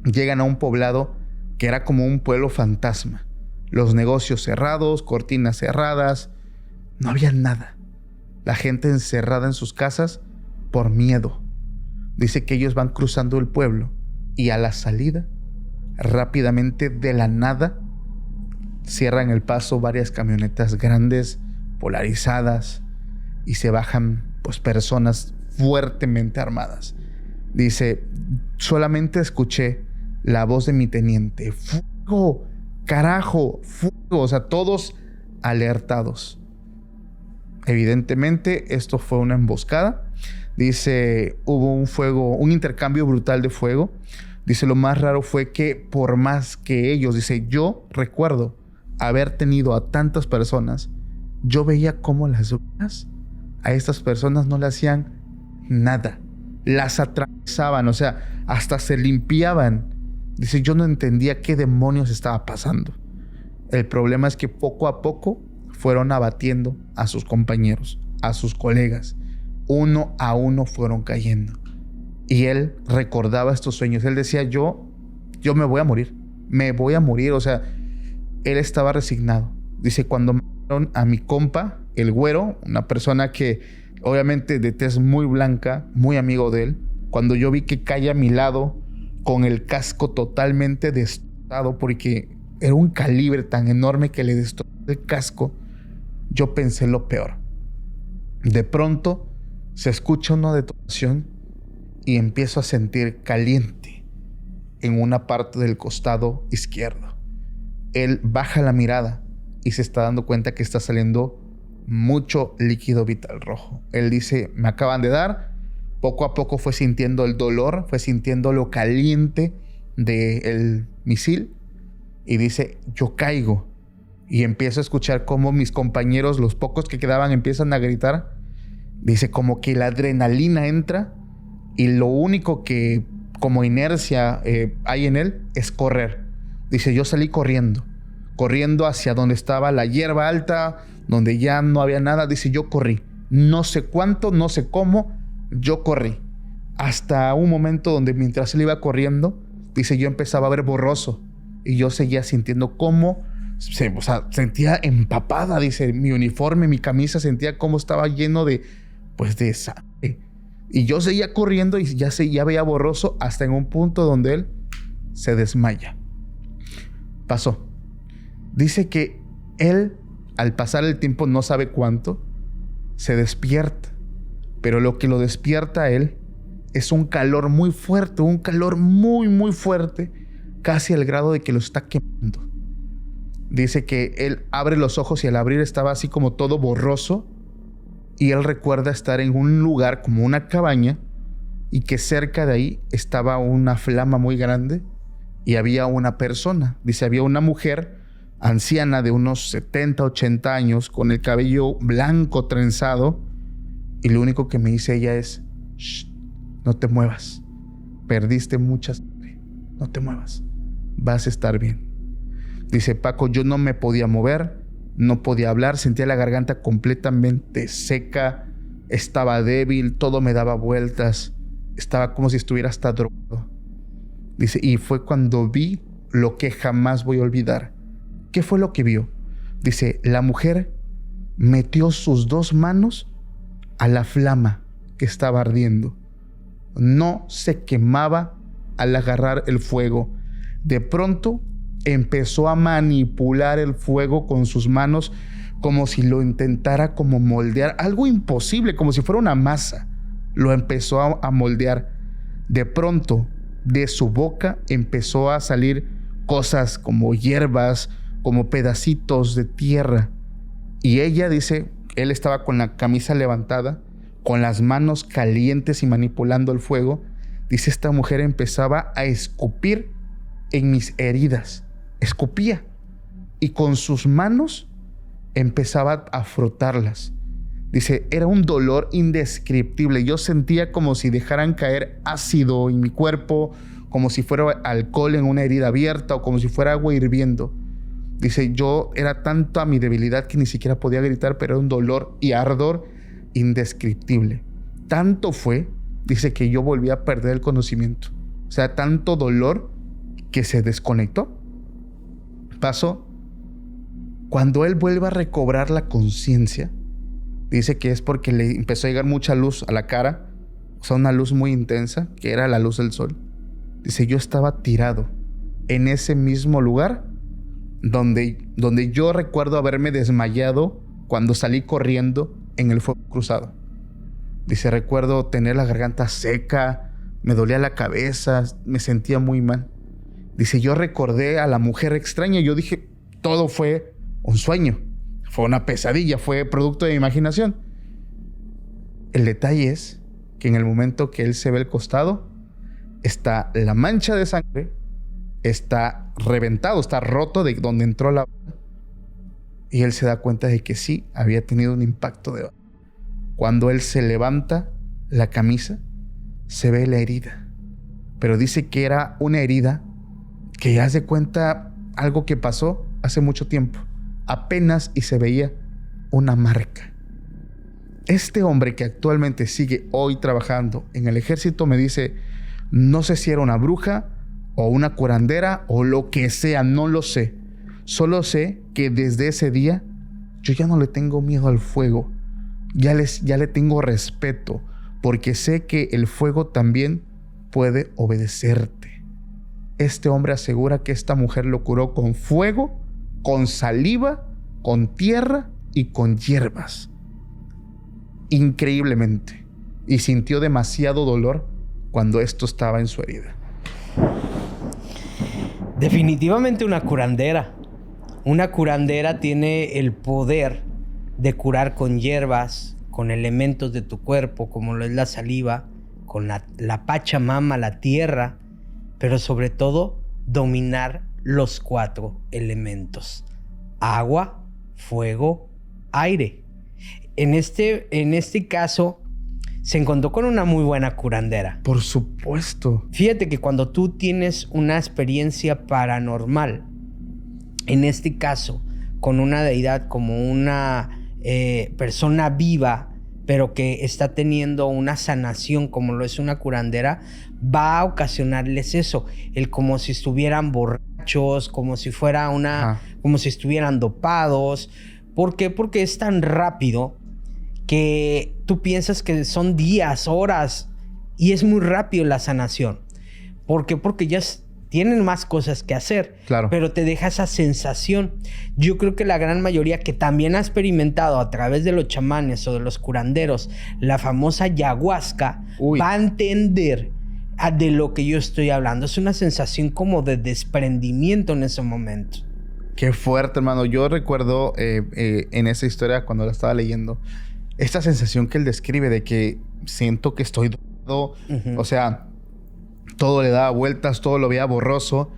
llegan a un poblado que era como un pueblo fantasma. Los negocios cerrados, cortinas cerradas. No había nada. La gente encerrada en sus casas por miedo. Dice que ellos van cruzando el pueblo y a la salida, rápidamente de la nada, cierran el paso varias camionetas grandes, polarizadas, y se bajan pues personas fuertemente armadas. Dice, solamente escuché la voz de mi teniente. ¡Fuego! ¡Carajo! ¡Fuego! O sea, todos alertados. Evidentemente, esto fue una emboscada. Dice, hubo un fuego, un intercambio brutal de fuego. Dice, lo más raro fue que por más que ellos, dice, yo recuerdo haber tenido a tantas personas, yo veía cómo las balas a estas personas no le hacían nada. Las atravesaban, o sea, hasta se limpiaban. Dice, yo no entendía qué demonios estaba pasando. El problema es que poco a poco fueron abatiendo a sus compañeros, a sus colegas. Uno a uno fueron cayendo. Y él recordaba estos sueños. Él decía, yo me voy a morir. Me voy a morir. O sea, él estaba resignado. Dice, cuando mataron a mi compa, el güero, una persona que obviamente de tez muy blanca, muy amigo de él, cuando yo vi que cae a mi lado con el casco totalmente destrozado, porque era un calibre tan enorme que le destrozó el casco, yo pensé lo peor. De pronto se escucha una detonación y empiezo a sentir caliente en una parte del costado izquierdo. Él baja la mirada y se está dando cuenta que está saliendo mucho líquido vital rojo. Él dice, me acaban de dar. Poco a poco fue sintiendo el dolor, fue sintiendo lo caliente del misil. Y dice, yo caigo. Y empiezo a escuchar cómo mis compañeros, los pocos que quedaban, empiezan a gritar. Dice, como que la adrenalina entra. Y lo único que como inercia hay en él es correr. Dice, yo salí corriendo hacia donde estaba la hierba alta, donde ya no había nada. Dice, yo corrí. No sé cuánto, no sé cómo, yo corrí. Hasta un momento donde mientras él iba corriendo, Dice, yo empezaba a ver borroso y yo seguía sintiendo cómo, sentía empapada, dice, mi uniforme, mi camisa, sentía cómo estaba lleno de sangre. Y yo seguía corriendo y ya veía borroso hasta en un punto donde él se desmaya. Pasó. Dice que él, al pasar el tiempo, no sabe cuánto, se despierta. Pero lo que lo despierta a él es un calor muy fuerte, un calor muy, muy fuerte, casi al grado de que lo está quemando. Dice que él abre los ojos y al abrir estaba así como todo borroso. Y él recuerda estar en un lugar como una cabaña y que cerca de ahí estaba una flama muy grande y había una persona. Dice, había una mujer anciana de unos 70, 80 años con el cabello blanco trenzado y lo único que me dice ella es, shh, no te muevas, perdiste mucha sangre, no te muevas, vas a estar bien. Dice, Paco, yo no me podía mover, no podía hablar, sentía la garganta completamente seca, estaba débil, todo me daba vueltas, estaba como si estuviera hasta drogado. Dice, y fue cuando vi lo que jamás voy a olvidar. ¿Qué fue lo que vio? Dice, la mujer metió sus 2 manos a la flama que estaba ardiendo. No se quemaba al agarrar el fuego. De pronto empezó a manipular el fuego con sus manos como si lo intentara como moldear. Algo imposible, como si fuera una masa. Lo empezó a moldear. De pronto, de su boca empezó a salir cosas como hierbas, como pedacitos de tierra. Y ella dice, él estaba con la camisa levantada, con las manos calientes y manipulando el fuego. Dice, esta mujer empezaba a escupir en mis heridas. Escupía y con sus manos empezaba a frotarlas. Dice, era un dolor indescriptible. Yo sentía como si dejaran caer ácido en mi cuerpo, como si fuera alcohol en una herida abierta o como si fuera agua hirviendo. Dice, yo era tanta mi debilidad que ni siquiera podía gritar, pero era un dolor y ardor indescriptible. Tanto fue, dice, que yo volví a perder el conocimiento. O sea, tanto dolor que se desconectó. Pasó. Cuando él vuelve a recobrar la conciencia, dice que es porque le empezó a llegar mucha luz a la cara, o sea, una luz muy intensa, que era la luz del sol. Dice, yo estaba tirado en ese mismo lugar donde yo recuerdo haberme desmayado cuando salí corriendo en el fuego cruzado. Dice, recuerdo tener la garganta seca, me dolía la cabeza, me sentía muy mal. Dice, yo recordé a la mujer extraña y yo dije, todo fue un sueño, fue una pesadilla, fue producto de mi imaginación. El detalle es que en el momento que él se ve el costado, está la mancha de sangre, está reventado, está roto de donde entró la bala. Y él se da cuenta de que sí, había tenido un impacto de bala. Cuando él se levanta la camisa, se ve la herida. Pero dice que era una herida que hace cuenta algo que pasó hace mucho tiempo. Apenas y se veía una marca. Este hombre que actualmente sigue hoy trabajando en el ejército me dice, no sé si era una bruja o una curandera o lo que sea, no lo sé. Solo sé que desde ese día yo ya no le tengo miedo al fuego. Ya le tengo respeto porque sé que el fuego también puede obedecerte. Este hombre asegura que esta mujer lo curó con fuego, con saliva, con tierra y con hierbas. Increíblemente. Y sintió demasiado dolor cuando esto estaba en su herida. Definitivamente una curandera. Una curandera tiene el poder de curar con hierbas, con elementos de tu cuerpo, como lo es la saliva, con la pachamama, la tierra, pero sobre todo dominar los 4 elementos: agua, fuego, aire. En este caso se encontró con una muy buena curandera. Por supuesto. Fíjate que cuando tú tienes una experiencia paranormal, en este caso con una deidad como una persona viva, pero que está teniendo una sanación como lo es una curandera, va a ocasionarles eso, el como si estuvieran borrachos, como si fuera como si estuvieran dopados. ¿Por qué? Porque es tan rápido que tú piensas que son días, horas, y es muy rápido la sanación. ¿Por qué? Porque ya tienen más cosas que hacer, claro, pero te deja esa sensación. Yo creo que la gran mayoría que también ha experimentado a través de los chamanes o de los curanderos la famosa ayahuasca, va a entender de lo que yo estoy hablando. Es una sensación como de desprendimiento en ese momento. Qué fuerte, hermano. Yo recuerdo en esa historia, cuando la estaba leyendo, esta sensación que él describe de que siento que estoy dormido. O sea, todo le daba vueltas, todo lo veía borroso.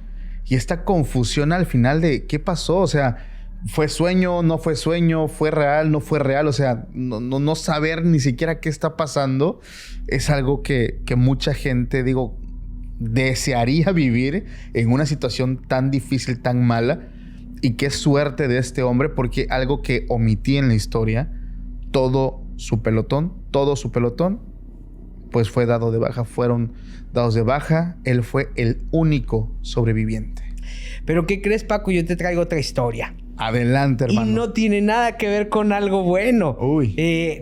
Y esta confusión al final de qué pasó. O sea, ¿fue sueño? ¿No fue sueño? ¿Fue real? ¿No fue real? O sea, no saber ni siquiera qué está pasando es algo que mucha gente, digo, desearía vivir en una situación tan difícil, tan mala. Y qué suerte de este hombre, porque algo que omití en la historia, todo su pelotón, pues fue dado de baja. Fueron dados de baja. Él fue el único sobreviviente. ¿Pero qué crees, Paco? Yo te traigo otra historia. Adelante, hermano. Y no tiene nada que ver con algo bueno.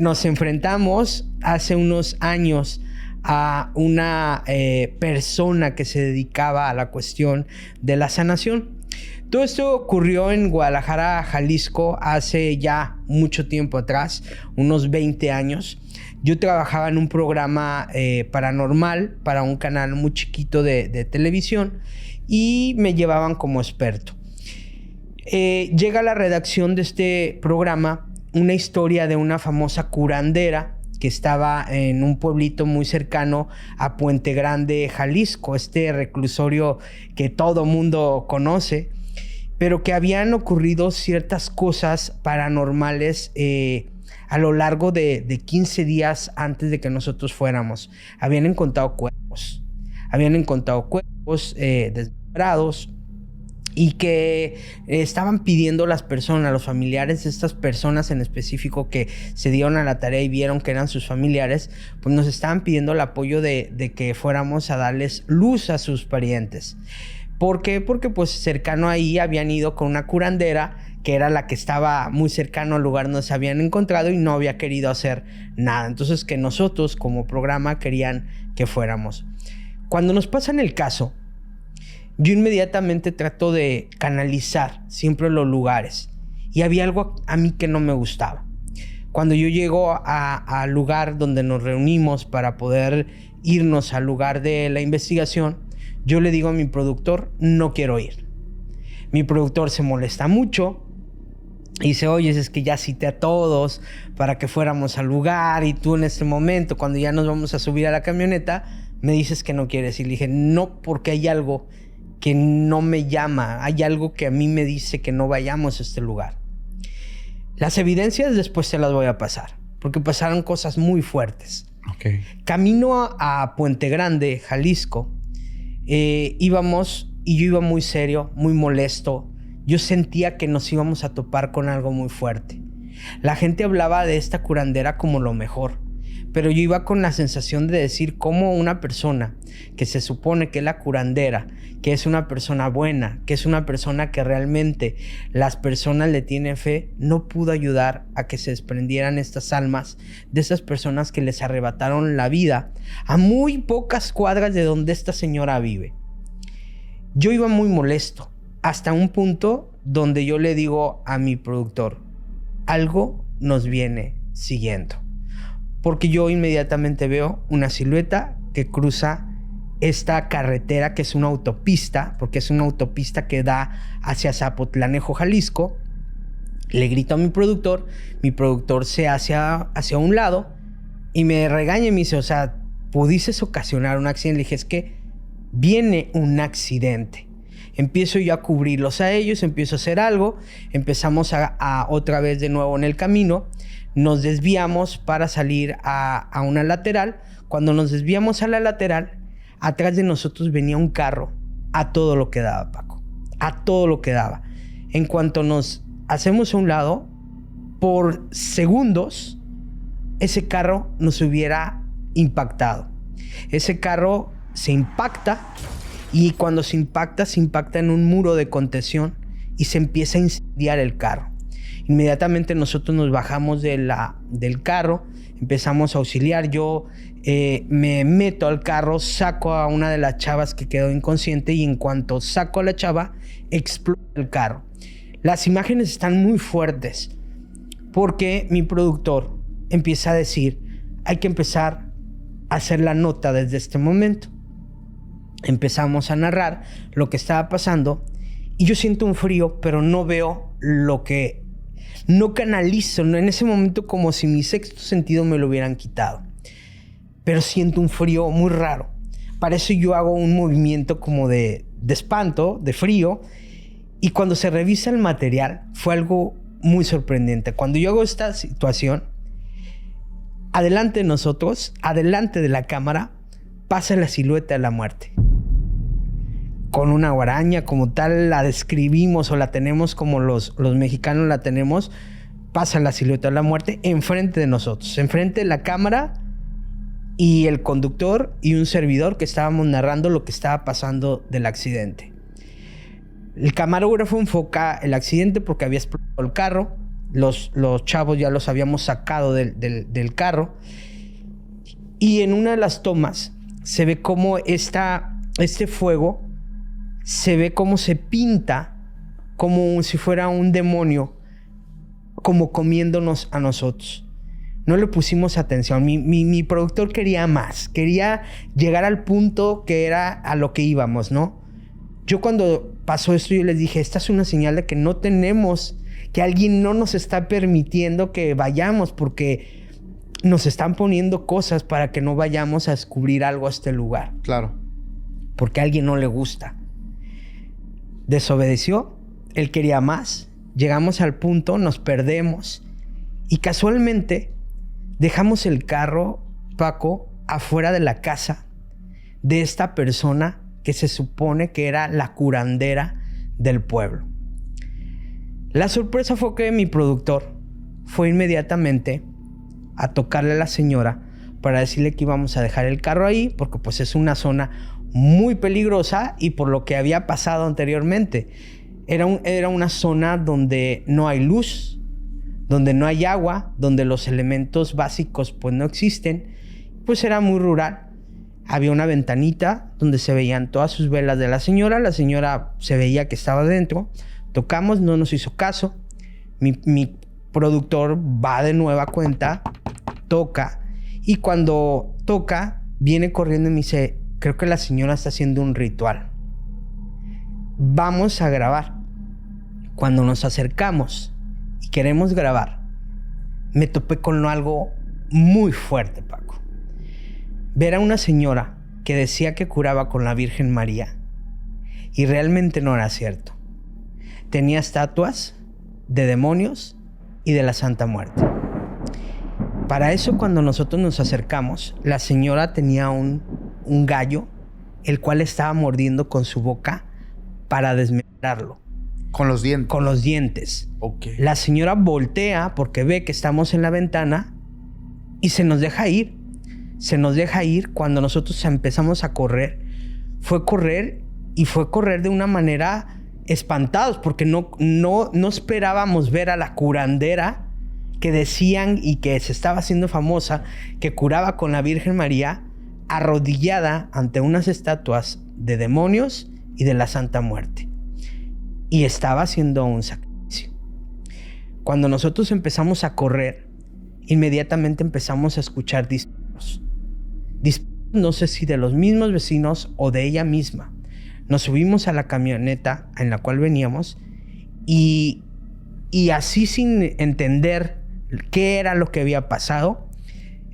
Nos enfrentamos hace unos años a una persona que se dedicaba a la cuestión de la sanación. Todo esto ocurrió en Guadalajara, Jalisco, hace ya mucho tiempo atrás, unos 20 años. Yo trabajaba en un programa paranormal para un canal muy chiquito de televisión y me llevaban como experto. Llega a la redacción de este programa una historia de una famosa curandera que estaba en un pueblito muy cercano a Puente Grande, Jalisco, este reclusorio que todo mundo conoce, pero que habían ocurrido ciertas cosas paranormales a lo largo de 15 días antes de que nosotros fuéramos. Habían encontrado cuerpos desmembrados, y que estaban pidiendo las personas, los familiares de estas personas en específico que se dieron a la tarea y vieron que eran sus familiares, pues nos estaban pidiendo el apoyo de que fuéramos a darles luz a sus parientes. ¿Por qué? Porque pues cercano ahí habían ido con una curandera que era la que estaba muy cercano al lugar donde se habían encontrado y no había querido hacer nada. Entonces que nosotros como programa querían que fuéramos. Cuando nos pasan el caso, yo inmediatamente trato de canalizar siempre los lugares. Y había algo a mí que no me gustaba. Cuando yo llego al lugar donde nos reunimos para poder irnos al lugar de la investigación, yo le digo a mi productor, no quiero ir. Mi productor se molesta mucho y dice, oye, es que ya cité a todos para que fuéramos al lugar y tú en este momento, cuando ya nos vamos a subir a la camioneta, me dices que no quieres. Y le dije, no, porque hay algo que no me llama, hay algo que a mí me dice que no vayamos a este lugar. Las evidencias después se las voy a pasar, porque pasaron cosas muy fuertes. Camino a Puente Grande, Jalisco, íbamos y yo iba muy serio, muy molesto. Yo sentía que nos íbamos a topar con algo muy fuerte. La gente hablaba de esta curandera como lo mejor, pero yo iba con la sensación de decir cómo una persona que se supone que es la curandera, que es una persona buena, que es una persona que realmente las personas le tienen fe, no pudo ayudar a que se desprendieran estas almas de esas personas que les arrebataron la vida a muy pocas cuadras de donde esta señora vive. Yo iba muy molesto, hasta un punto donde yo le digo a mi productor, algo nos viene siguiendo. Porque yo inmediatamente veo una silueta que cruza esta carretera que es una autopista, porque es una autopista que da hacia Zapotlanejo, Jalisco. Le grito a mi productor se hace hacia un lado y me regaña y me dice, o sea, ¿pudiste ocasionar un accidente? Le dije, es que viene un accidente. Empiezo yo a cubrirlos a ellos, empiezo a hacer algo, empezamos a otra vez de nuevo en el camino, nos desviamos para salir a una lateral. Cuando nos desviamos a la lateral, atrás de nosotros venía un carro a todo lo que daba, Paco, a todo lo que daba. En cuanto nos hacemos a un lado, por segundos, ese carro nos hubiera impactado. Ese carro se impacta y cuando se impacta en un muro de contención y se empieza a incendiar el carro. Inmediatamente nosotros nos bajamos del carro, empezamos a auxiliar. Yo me meto al carro, saco a una de las chavas que quedó inconsciente y en cuanto saco a la chava, explota el carro. Las imágenes están muy fuertes porque mi productor empieza a decir, hay que empezar a hacer la nota desde este momento. Empezamos a narrar lo que estaba pasando y yo siento un frío, pero no veo lo que... No canalizo, ¿no? En ese momento como si mi sexto sentido me lo hubieran quitado. Pero siento un frío muy raro. Para eso yo hago un movimiento como de espanto, de frío. Y cuando se revisa el material, fue algo muy sorprendente. Cuando yo hago esta situación, adelante de nosotros, adelante de la cámara, pasa la silueta de la muerte. Con una guaraña como tal la describimos o la tenemos como los mexicanos la tenemos, pasa la silueta de la muerte enfrente de nosotros, enfrente de la cámara y el conductor y un servidor que estábamos narrando lo que estaba pasando del accidente. El camarógrafo enfoca el accidente porque había explotado el carro, los chavos ya los habíamos sacado del carro y en una de las tomas se ve como este fuego se ve cómo se pinta como si fuera un demonio, como comiéndonos a nosotros. No le pusimos atención. Mi productor quería más, quería llegar al punto que era a lo que íbamos, ¿no? Yo cuando pasó esto, yo les dije, esta es una señal de que no tenemos, que alguien no nos está permitiendo que vayamos porque nos están poniendo cosas para que no vayamos a descubrir algo a este lugar. Claro. Porque a alguien no le gusta. Desobedeció, él quería más, llegamos al punto, nos perdemos y casualmente dejamos el carro, Paco, afuera de la casa de esta persona que se supone que era la curandera del pueblo. La sorpresa fue que mi productor fue inmediatamente a tocarle a la señora para decirle que íbamos a dejar el carro ahí porque pues es una zona muy peligrosa y por lo que había pasado anteriormente. Era una zona donde no hay luz, donde no hay agua, donde los elementos básicos pues no existen. Pues era muy rural. Había una ventanita donde se veían todas sus velas de la señora. La señora se veía que estaba dentro. Tocamos, no nos hizo caso. Mi productor va de nueva cuenta, toca y cuando toca viene corriendo y me dice, creo que la señora está haciendo un ritual. Vamos a grabar. Cuando nos acercamos y queremos grabar, me topé con algo muy fuerte, Paco. Ver a una señora que decía que curaba con la Virgen María y realmente no era cierto. Tenía estatuas de demonios y de la Santa Muerte. Para eso, cuando nosotros nos acercamos, la señora tenía un gallo, el cual estaba mordiendo con su boca para desmembrarlo. ¿Con los dientes? Con los dientes. Ok. La señora voltea porque ve que estamos en la ventana y se nos deja ir. Se nos deja ir cuando nosotros empezamos a correr. Fue correr y fue correr de una manera espantados porque no esperábamos ver a la curandera que decían y que se estaba haciendo famosa, que curaba con la Virgen María, arrodillada ante unas estatuas de demonios y de la Santa Muerte. Y estaba haciendo un sacrificio. Cuando nosotros empezamos a correr, inmediatamente empezamos a escuchar disparos. No sé si de los mismos vecinos o de ella misma. Nos subimos a la camioneta en la cual veníamos y así sin entender qué era lo que había pasado,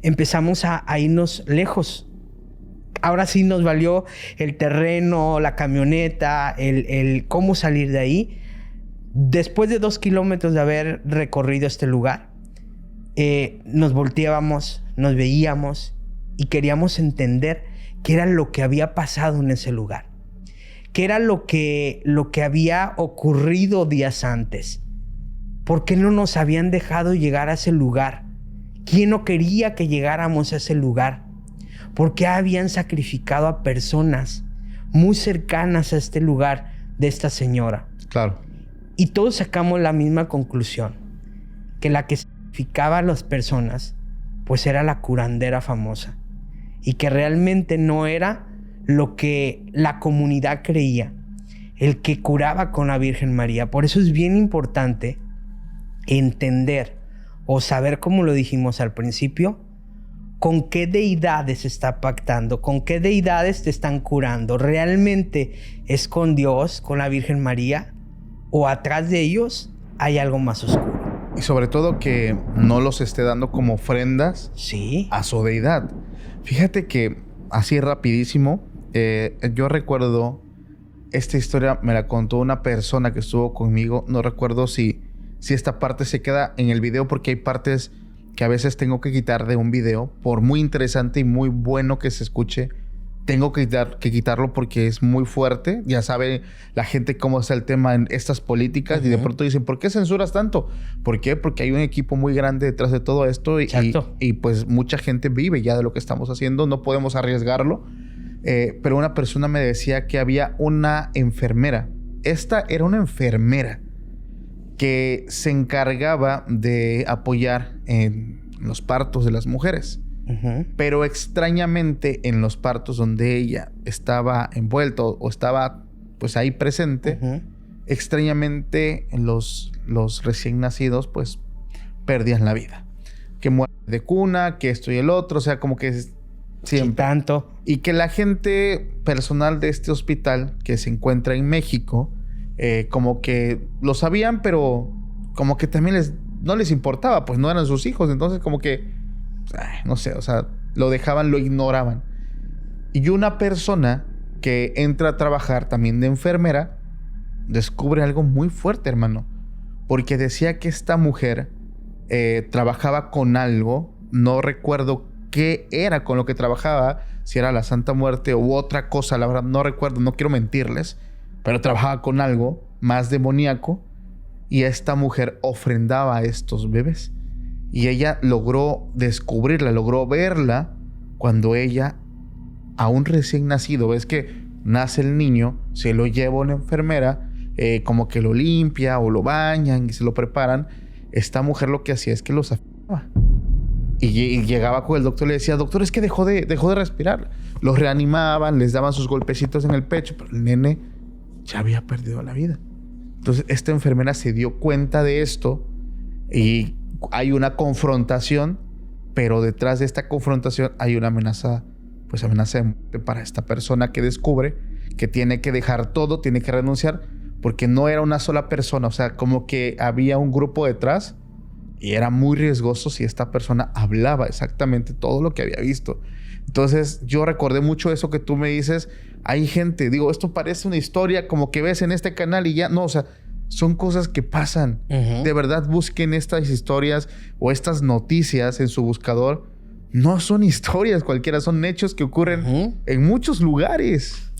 empezamos a irnos lejos. Ahora sí nos valió el terreno, la camioneta, el cómo salir de ahí. Después de 2 kilómetros de haber recorrido este lugar, nos volteábamos, nos veíamos y queríamos entender qué era lo que había pasado en ese lugar. Qué era lo que había ocurrido días antes. ¿Por qué no nos habían dejado llegar a ese lugar ¿Quién no quería que llegáramos a ese lugar? ¿Por qué habían sacrificado a personas muy cercanas a este lugar de esta señora? Claro. Y todos sacamos la misma conclusión, que la que sacrificaba a las personas, pues era la curandera famosa, y que realmente no era lo que la comunidad creía, el que curaba con la Virgen María. Por eso es bien importante entender o saber, como lo dijimos al principio, con qué deidades se está pactando, con qué deidades te están curando. ¿Realmente es con Dios, con la Virgen María, o atrás de ellos hay algo más oscuro? Y sobre todo que no los esté dando como ofrendas Sí. a su deidad. Fíjate que así rapidísimo, yo recuerdo esta historia, me la contó una persona que estuvo conmigo. No recuerdo si esta parte se queda en el video, porque hay partes que a veces tengo que quitar de un video. Por muy interesante y muy bueno que se escuche, tengo que quitarlo porque es muy fuerte. Ya sabe la gente cómo está el tema en estas políticas. Y de pronto dicen, ¿por qué censuras tanto? ¿Por qué? Porque hay un equipo muy grande detrás de todo esto. Y pues mucha gente vive ya de lo que estamos haciendo. No podemos arriesgarlo. Pero una persona me decía que había una enfermera. Esta era una enfermera que se encargaba de apoyar en los partos de las mujeres. Pero extrañamente en los partos donde ella estaba envuelta o estaba pues ahí presente, extrañamente los recién nacidos pues perdían la vida. Que muere de cuna, que esto y el otro, o sea, como que siempre. Sí, tanto. Y que la gente personal de este hospital que se encuentra en México, como que lo sabían, pero como que también no les importaba, pues no eran sus hijos. Entonces como que, no sé, o sea, lo dejaban, lo ignoraban. Y una persona que entra a trabajar también de enfermera descubre algo muy fuerte, hermano. Porque decía que esta mujer trabajaba con algo, no recuerdo qué era con lo que trabajaba, si era la Santa Muerte u otra cosa, la verdad no recuerdo, no quiero mentirles, pero trabajaba con algo más demoníaco, y esta mujer ofrendaba a estos bebés. Y ella logró descubrirla, logró verla cuando ella, aún recién nacido, ves que nace el niño, se lo lleva una enfermera, como que lo limpia o lo bañan y se lo preparan. Esta mujer lo que hacía es que los afirmaba. Y llegaba con el doctor y le decía, doctor, es que dejó de respirar. Los reanimaban, les daban sus golpecitos en el pecho, pero el nene ya había perdido la vida. Entonces esta enfermera se dio cuenta de esto y hay una confrontación, pero detrás de esta confrontación hay una amenaza de muerte para esta persona que descubre que tiene que dejar todo, tiene que renunciar, porque no era una sola persona, o sea, como que había un grupo detrás y era muy riesgoso si esta persona hablaba exactamente todo lo que había visto. Entonces yo recordé mucho eso que tú me dices. Hay gente, digo, esto parece una historia como que ves en este canal y ya, no, o sea, son cosas que pasan. De verdad, busquen estas historias o estas noticias en su buscador. No son historias cualquiera, son hechos que ocurren en muchos lugares.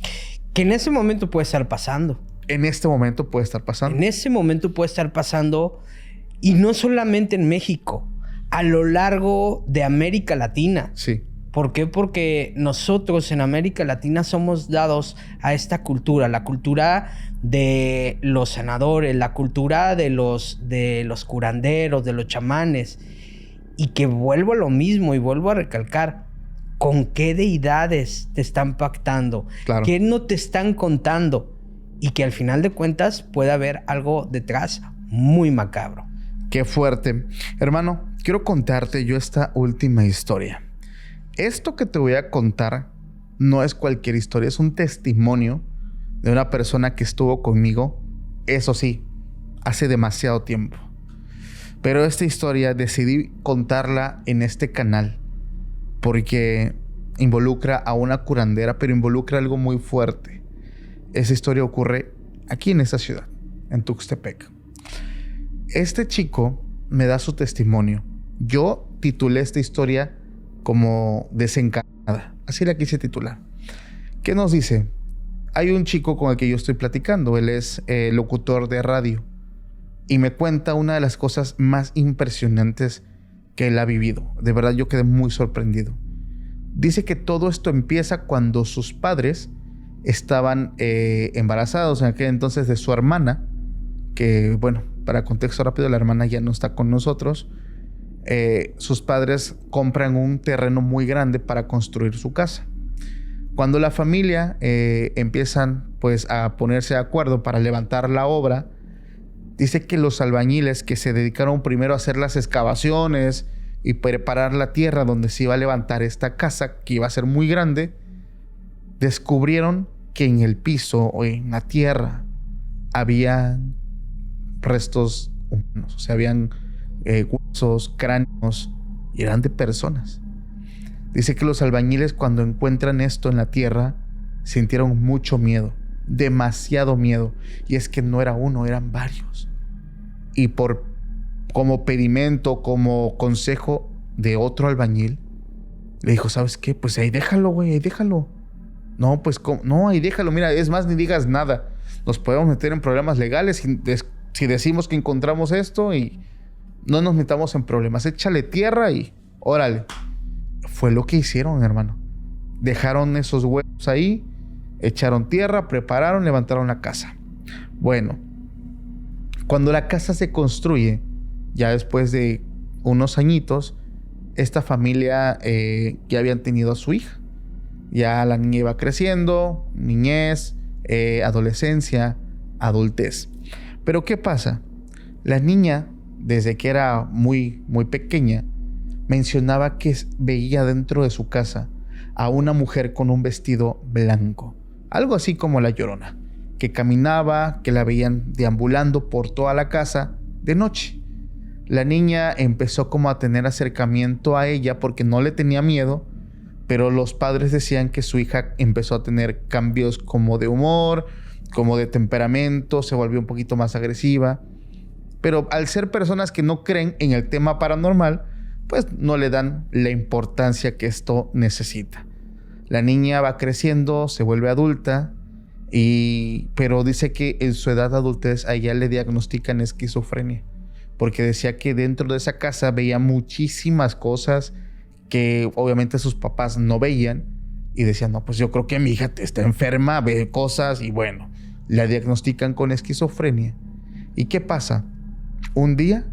Que en ese momento puede estar pasando. En este momento puede estar pasando. En ese momento puede estar pasando, y no solamente en México, a lo largo de América Latina. Sí. ¿Por qué? Porque nosotros en América Latina somos dados a esta cultura, la cultura de los sanadores, la cultura de los curanderos, de los chamanes. Y que vuelvo a lo mismo y vuelvo a recalcar, ¿con qué deidades te están pactando? Claro. ¿Qué no te están contando? Y que al final de cuentas puede haber algo detrás muy macabro. Qué fuerte. Hermano, quiero contarte yo esta última historia. Esto que te voy a contar no es cualquier historia, es un testimonio de una persona que estuvo conmigo, eso sí, hace demasiado tiempo. Pero esta historia decidí contarla en este canal porque involucra a una curandera, pero involucra algo muy fuerte. Esa historia ocurre aquí en esta ciudad, en Tuxtepec. Este chico me da su testimonio. Yo titulé esta historia como Desencarnada. Así la quise titular. ¿Qué nos dice? Hay un chico con el que yo estoy platicando. Él es locutor de radio. Y me cuenta una de las cosas más impresionantes que él ha vivido. De verdad, yo quedé muy sorprendido. Dice que todo esto empieza cuando sus padres estaban embarazados en aquel entonces de su hermana, que, bueno, para contexto rápido, la hermana ya no está con nosotros. Sus padres compran un terreno muy grande para construir su casa. Cuando la familia empiezan pues a ponerse de acuerdo para levantar la obra, dice que los albañiles que se dedicaron primero a hacer las excavaciones y preparar la tierra donde se iba a levantar esta casa, que iba a ser muy grande, descubrieron que en el piso o en la tierra había restos humanos, o sea, habían huesos, cráneos, y eran de personas. Dice que los albañiles, cuando encuentran esto en la tierra, sintieron mucho miedo, demasiado miedo, y es que no era uno, eran varios. Y como pedimento, como consejo de otro albañil, le dijo: ¿sabes qué? Pues ahí déjalo, güey, ahí déjalo. No, pues no, ahí déjalo, mira, es más, ni digas nada. Nos podemos meter en problemas legales si decimos que encontramos esto, y no nos metamos en problemas. Échale tierra y órale. Fue lo que hicieron, hermano. Dejaron esos huesos ahí, echaron tierra, prepararon, levantaron la casa. Bueno, cuando la casa se construye, ya después de unos añitos, esta familia ya habían tenido a su hija. Ya la niña iba creciendo, niñez, adolescencia, adultez. Pero ¿qué pasa? La niña, desde que era muy, muy pequeña, mencionaba que veía dentro de su casa a una mujer con un vestido blanco, algo así como la Llorona, que caminaba, que la veían deambulando por toda la casa de noche. La niña empezó como a tener acercamiento a ella porque no le tenía miedo, pero los padres decían que su hija empezó a tener cambios como de humor, como de temperamento, se volvió un poquito más agresiva. Pero al ser personas que no creen en el tema paranormal, pues no le dan la importancia que esto necesita. La niña va creciendo, se vuelve adulta, pero dice que en su edad adultez a ella le diagnostican esquizofrenia, porque decía que dentro de esa casa veía muchísimas cosas que obviamente sus papás no veían, y decían: no, pues yo creo que mi hija está enferma, ve cosas, y bueno, la diagnostican con esquizofrenia. ¿Y qué pasa? Un día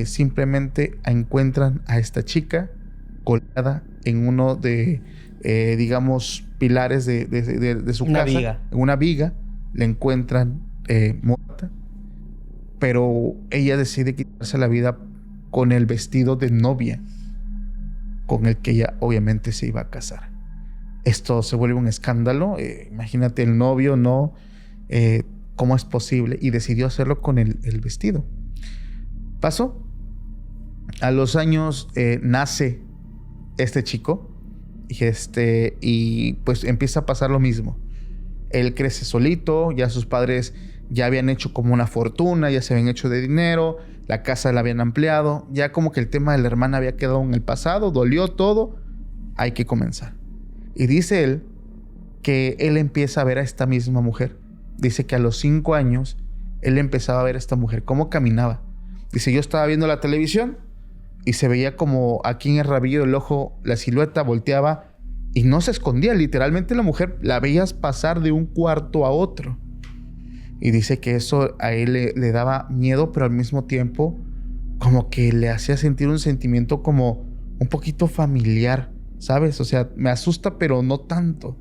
simplemente encuentran a esta chica colgada en uno de, digamos, pilares de su casa. Viga. En una viga. La encuentran muerta. Pero ella decide quitarse la vida con el vestido de novia con el que ella obviamente se iba a casar. Esto se vuelve un escándalo. Imagínate, el novio, ¿no? ¿Cómo es posible? Y decidió hacerlo con el vestido. Pasó. A los años nace este chico y pues empieza a pasar lo mismo. Él crece solito, ya sus padres ya habían hecho como una fortuna, ya se habían hecho de dinero, la casa la habían ampliado, ya como que el tema de la hermana había quedado en el pasado, dolió todo, hay que comenzar. Y dice él que él empieza a ver a esta misma mujer. Dice que a los 5 años él empezaba a ver a esta mujer, cómo caminaba. Dice: yo estaba viendo la televisión y se veía como aquí en el rabillo del ojo la silueta, volteaba y no se escondía. Literalmente la mujer la veías pasar de un cuarto a otro. Y dice que eso a él le daba miedo, pero al mismo tiempo como que le hacía sentir un sentimiento como un poquito familiar, ¿sabes? O sea, me asusta, pero no tanto.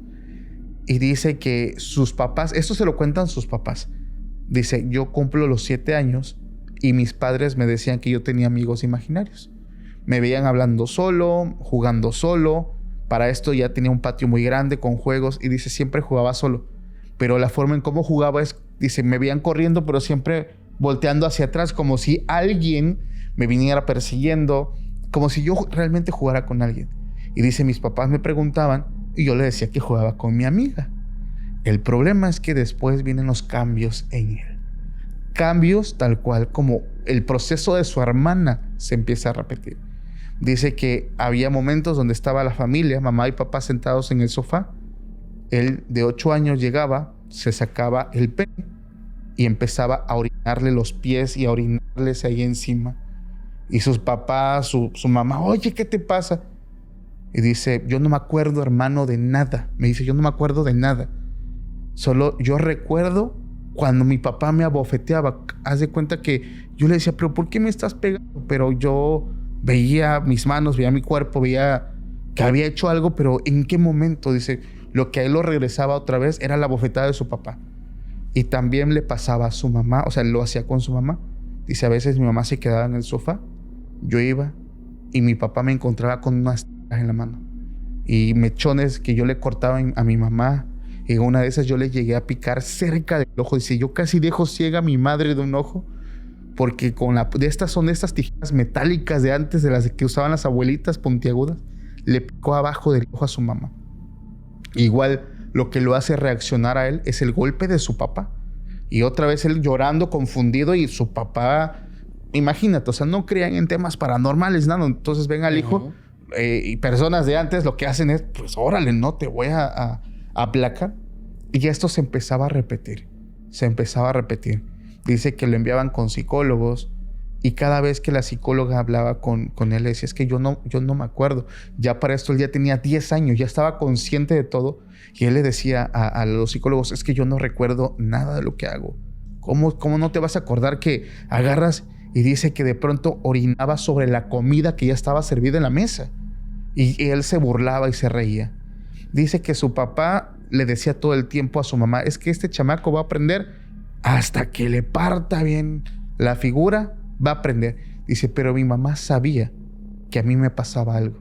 Y dice que sus papás, esto se lo cuentan sus papás. Dice: yo cumplo los 7 años y mis padres me decían que yo tenía amigos imaginarios. Me veían hablando solo, jugando solo. Para esto ya tenía un patio muy grande con juegos, y dice, siempre jugaba solo. Pero la forma en cómo jugaba es, dice, me veían corriendo, pero siempre volteando hacia atrás, como si alguien me viniera persiguiendo, como si yo realmente jugara con alguien. Y dice, mis papás me preguntaban y yo le decía que jugaba con mi amiga. El problema es que después vienen los cambios en él. Cambios tal cual como el proceso de su hermana se empieza a repetir. Dice que había momentos donde estaba la familia, mamá y papá sentados en el sofá. Él de 8 años llegaba, se sacaba el pene y empezaba a orinarle los pies y a orinarles ahí encima. Y sus papás, su mamá, oye, ¿qué te pasa? Y dice, yo no me acuerdo, hermano, de nada. Me dice, yo no me acuerdo de nada. Solo yo recuerdo cuando mi papá me abofeteaba. Haz de cuenta que yo le decía, pero ¿por qué me estás pegando? Pero yo veía mis manos, veía mi cuerpo, veía que había hecho algo, pero ¿en qué momento? Dice, lo que a él lo regresaba otra vez era la bofetada de su papá. Y también le pasaba a su mamá, o sea, lo hacía con su mamá. Dice, a veces mi mamá se quedaba en el sofá, yo iba y mi papá me encontraba con unas tijeras en la mano y mechones que yo le cortaba a mi mamá. Y en una de esas yo le llegué a picar cerca del ojo. Dice, yo casi dejo ciega a mi madre de un ojo porque son estas tijeras metálicas de antes, de las que usaban las abuelitas puntiagudas. Le picó abajo del ojo a su mamá. Igual lo que lo hace reaccionar a él es el golpe de su papá. Y otra vez él llorando, confundido, y su papá, imagínate, o sea, no creían en temas paranormales, nada. Entonces ven al hijo y personas de antes lo que hacen es, pues órale, no te voy a aplacar. Y esto se empezaba a repetir. Dice que lo enviaban con psicólogos y cada vez que la psicóloga hablaba con él, le decía, es que yo no me acuerdo. Ya para esto él ya tenía 10 años, ya estaba consciente de todo. Y él le decía a los psicólogos, es que yo no recuerdo nada de lo que hago. ¿Cómo no te vas a acordar que agarras? Y dice que de pronto orinaba sobre la comida que ya estaba servida en la mesa. Y él se burlaba y se reía. Dice que su papá le decía todo el tiempo a su mamá, es que este chamaco va a aprender hasta que le parta bien la figura, va a aprender. Dice, pero mi mamá sabía que a mí me pasaba algo.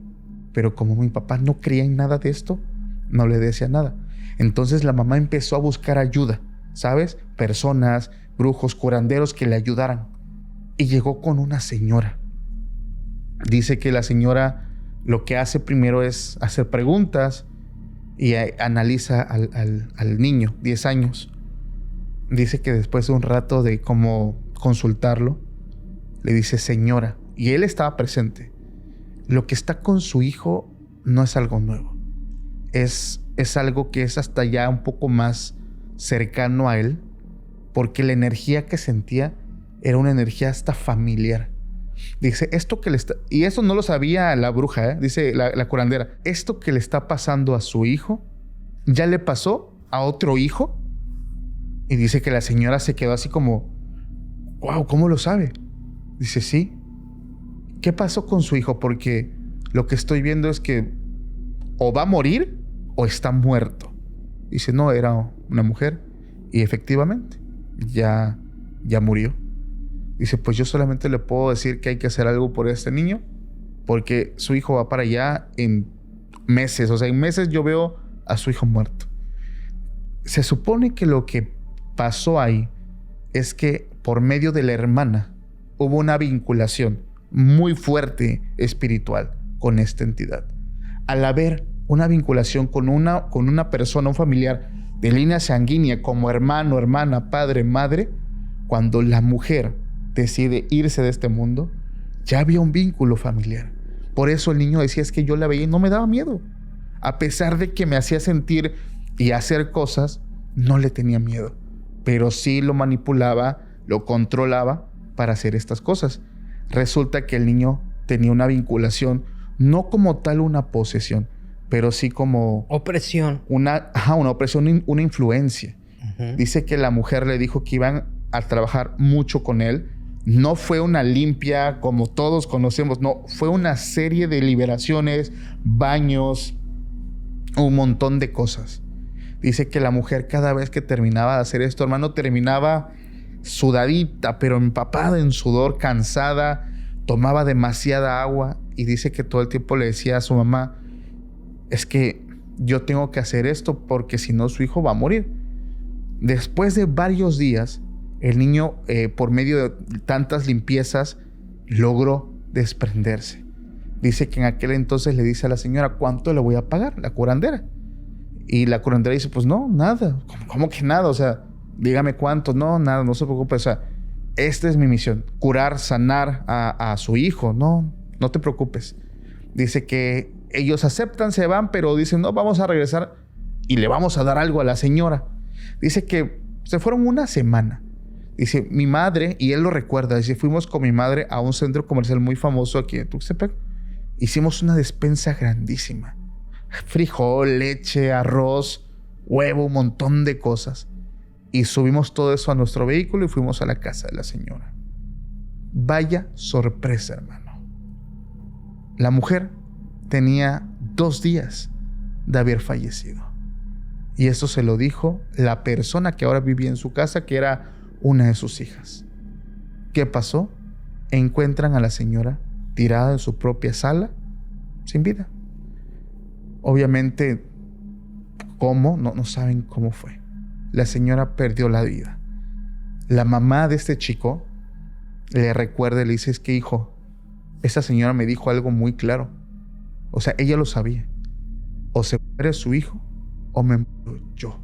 Pero como mi papá no creía en nada de esto, no le decía nada. Entonces la mamá empezó a buscar ayuda, ¿sabes? Personas, brujos, curanderos que le ayudaran. Y llegó con una señora. Dice que la señora lo que hace primero es hacer preguntas y analiza al niño, 10 años. Dice que después de un rato de como consultarlo, le dice, señora, y él estaba presente, lo que está con su hijo no es algo nuevo. Es algo que es hasta ya un poco más cercano a él, porque la energía que sentía era una energía hasta familiar. Dice, esto que le está... Y eso no lo sabía la bruja, dice la curandera. Esto que le está pasando a su hijo, ya le pasó a otro hijo. Y dice que la señora se quedó así como, wow, ¿cómo lo sabe? Dice, sí. ¿Qué pasó con su hijo? Porque lo que estoy viendo es que o va a morir o está muerto. Dice, no, era una mujer. Y efectivamente, ya murió. Dice, pues yo solamente le puedo decir que hay que hacer algo por este niño, porque su hijo va para allá en meses. O sea, en meses yo veo a su hijo muerto. Se supone que lo que pasó ahí es que por medio de la hermana hubo una vinculación muy fuerte espiritual con esta entidad. Al haber una vinculación con una persona, un familiar de línea sanguínea como hermano, hermana, padre, madre, cuando la mujer decide irse de este mundo, ya había un vínculo familiar. Por eso el niño decía, es que yo la veía y no me daba miedo. A pesar de que me hacía sentir y hacer cosas, no le tenía miedo. Pero sí lo manipulaba, lo controlaba para hacer estas cosas. Resulta que el niño tenía una vinculación, no como tal una posesión, pero sí como... Opresión. Una opresión, una influencia. Uh-huh. Dice que la mujer le dijo que iban a trabajar mucho con él. No fue una limpia como todos conocemos, no, fue una serie de liberaciones, baños, un montón de cosas. Dice que la mujer cada vez que terminaba de hacer esto, hermano, terminaba sudadita, pero empapada en sudor, cansada, tomaba demasiada agua y dice que todo el tiempo le decía a su mamá, es que yo tengo que hacer esto porque si no su hijo va a morir. Después de varios días, el niño, por medio de tantas limpiezas, logró desprenderse. Dice que en aquel entonces le dice a la señora, ¿cuánto le voy a pagar? La curandera. Y la curandera dice, pues no, nada. ¿Cómo que nada? O sea, dígame cuánto. No, nada, no se preocupe. O sea, esta es mi misión. Curar, sanar a su hijo. No te preocupes. Dice que ellos aceptan, se van, pero dicen, no, vamos a regresar y le vamos a dar algo a la señora. Dice que se fueron una semana. Dice, mi madre, y él lo recuerda, dice, fuimos con mi madre a un centro comercial muy famoso aquí en Tuxtepec. Hicimos una despensa grandísima. Frijol, leche, arroz, huevo, un montón de cosas. Y subimos todo eso a nuestro vehículo y fuimos a la casa de la señora. Vaya sorpresa, hermano. La mujer tenía 2 días de haber fallecido. Y eso se lo dijo la persona que ahora vivía en su casa, que era una de sus hijas. ¿Qué pasó? Encuentran a la señora tirada en su propia sala, sin vida. Obviamente, ¿cómo? No saben cómo fue. La señora perdió la vida. La mamá de este chico le recuerda y le dice, es que hijo, esa señora me dijo algo muy claro. O sea, ella lo sabía. O se muere su hijo o me muero yo.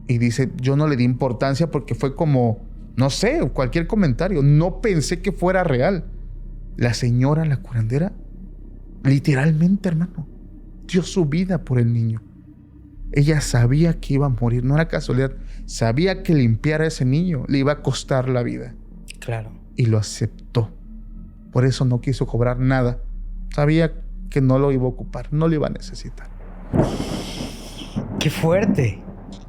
Y dice, yo no le di importancia porque fue como, no sé, cualquier comentario. No pensé que fuera real. La señora, la curandera, literalmente, hermano, dio su vida por el niño. Ella sabía que iba a morir, no era casualidad. Sabía que limpiar a ese niño le iba a costar la vida. Claro. Y lo aceptó. Por eso no quiso cobrar nada. Sabía que no lo iba a ocupar, no lo iba a necesitar. ¡Qué fuerte!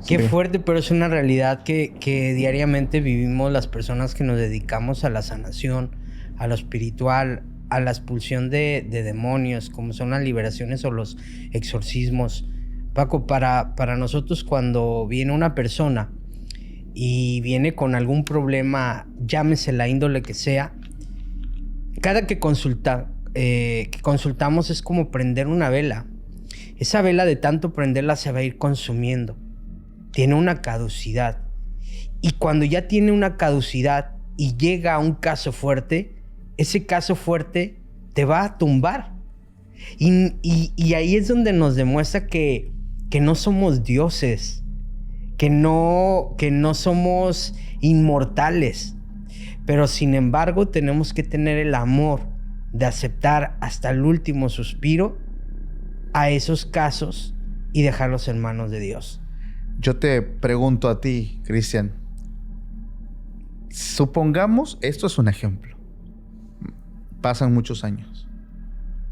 Qué Sí. fuerte, pero es una realidad que diariamente vivimos las personas que nos dedicamos a la sanación, a lo espiritual, a la expulsión de demonios, como son las liberaciones o los exorcismos. Paco, para nosotros cuando viene una persona y viene con algún problema, llámese la índole que sea, cada que consultamos es como prender una vela. Esa vela, de tanto prenderla, se va a ir consumiendo. Tiene una caducidad. Y cuando ya tiene una caducidad y llega a un caso fuerte, ese caso fuerte te va a tumbar. Y ahí es donde nos demuestra que no somos dioses, que no somos inmortales. Pero sin embargo tenemos que tener el amor de aceptar hasta el último suspiro a esos casos y dejarlos en manos de Dios. Yo te pregunto a ti, Cristian. Supongamos, esto es un ejemplo. Pasan muchos años,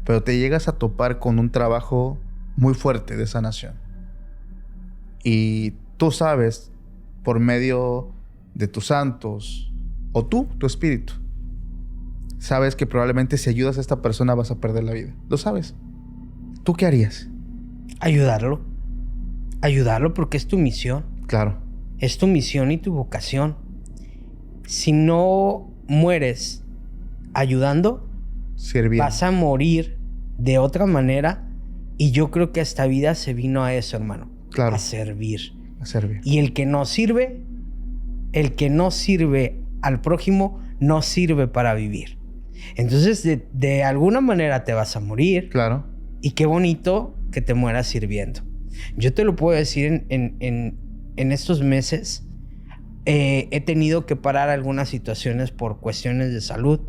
pero te llegas a topar con un trabajo muy fuerte de sanación. Y tú sabes, por medio de tus santos, o tú, tu espíritu, sabes que probablemente si ayudas a esta persona vas a perder la vida. Lo sabes. ¿Tú qué harías? Ayudarlo. Ayudarlo porque es tu misión. Claro. Es tu misión y tu vocación. Si no mueres ayudando, Servir. vas a morir de otra manera. Y yo creo que esta vida se vino a eso, hermano. Claro. A servir. A servir. Y el que no sirve al prójimo, no sirve para vivir. Entonces, de alguna manera te vas a morir. Claro. Y qué bonito que te mueras sirviendo. Yo te lo puedo decir, en estos meses he tenido que parar algunas situaciones por cuestiones de salud,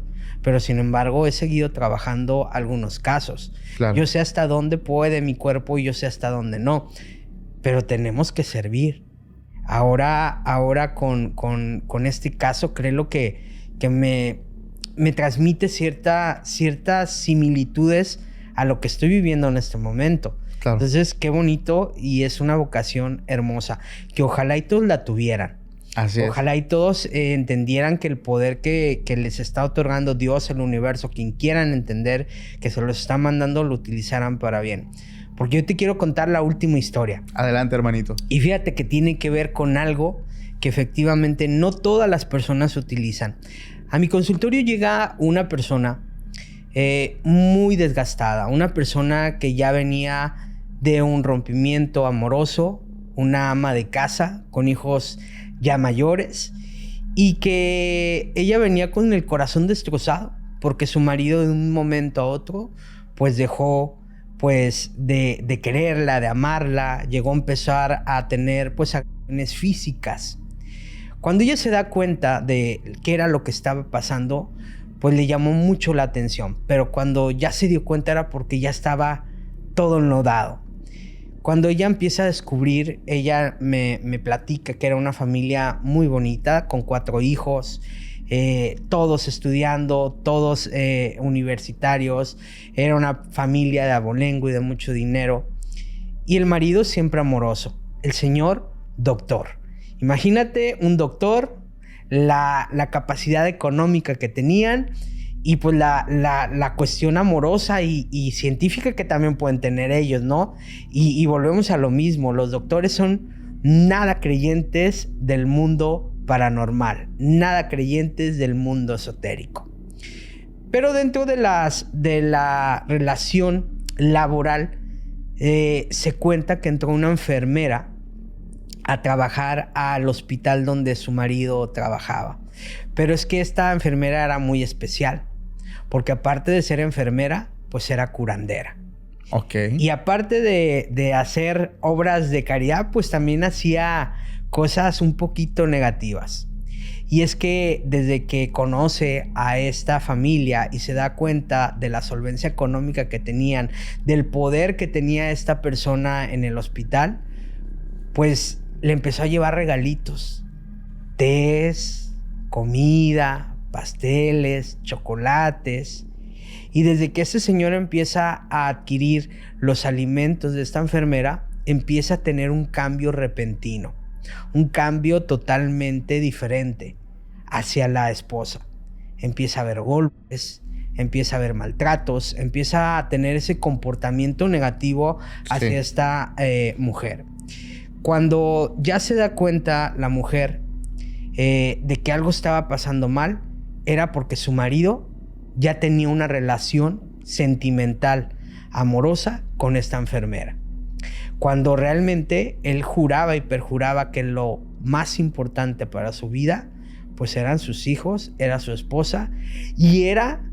pero sin embargo he seguido trabajando algunos casos. Claro. Yo sé hasta dónde puede mi cuerpo y yo sé hasta dónde no, pero tenemos que servir. Ahora con este caso, creo que me transmite ciertas similitudes a lo que estoy viviendo en este momento. Claro. Entonces, qué bonito, y es una vocación hermosa, que ojalá y todos la tuvieran. Así es. Ojalá y todos entendieran que el poder que les está otorgando Dios, el universo, quien quieran entender que se los está mandando, lo utilizaran para bien. Porque yo te quiero contar la última historia. Adelante, hermanito. Y fíjate que tiene que ver con algo que efectivamente no todas las personas utilizan. A mi consultorio llega una persona muy desgastada, una persona que ya venía de un rompimiento amoroso, una ama de casa con hijos ya mayores, y que ella venía con el corazón destrozado porque su marido de un momento a otro pues dejó pues de quererla, de amarla, llegó a empezar a tener pues agresiones físicas. Cuando ella se da cuenta de qué era lo que estaba pasando, pues le llamó mucho la atención, pero cuando ya se dio cuenta era porque ya estaba todo enlodado. Cuando ella empieza a descubrir, ella me platica que era una familia muy bonita, con 4 hijos, todos estudiando, todos universitarios. Era una familia de abolengo y de mucho dinero. Y el marido siempre amoroso. El señor, doctor. Imagínate un doctor, la capacidad económica que tenían y pues la cuestión amorosa y científica que también pueden tener ellos, ¿no? Y volvemos a lo mismo. Los doctores son nada creyentes del mundo paranormal, nada creyentes del mundo esotérico. Pero dentro de la relación laboral se cuenta que entró una enfermera a trabajar al hospital donde su marido trabajaba. Pero es que esta enfermera era muy especial, porque aparte de ser enfermera, pues era curandera. Ok. Y aparte de hacer obras de caridad, pues también hacía cosas un poquito negativas. Y es que desde que conoce a esta familia y se da cuenta de la solvencia económica que tenían, del poder que tenía esta persona en el hospital, pues le empezó a llevar regalitos, tés, comida, pasteles, chocolates. Y desde que este señor empieza a adquirir los alimentos de esta enfermera, empieza a tener un cambio repentino, un cambio totalmente diferente hacia la esposa. Empieza a ver golpes, empieza a ver maltratos, empieza a tener ese comportamiento negativo hacia esta mujer. Cuando ya se da cuenta la mujer de que algo estaba pasando mal, era porque su marido ya tenía una relación sentimental, amorosa con esta enfermera. Cuando realmente él juraba y perjuraba que lo más importante para su vida, pues eran sus hijos, era su esposa y era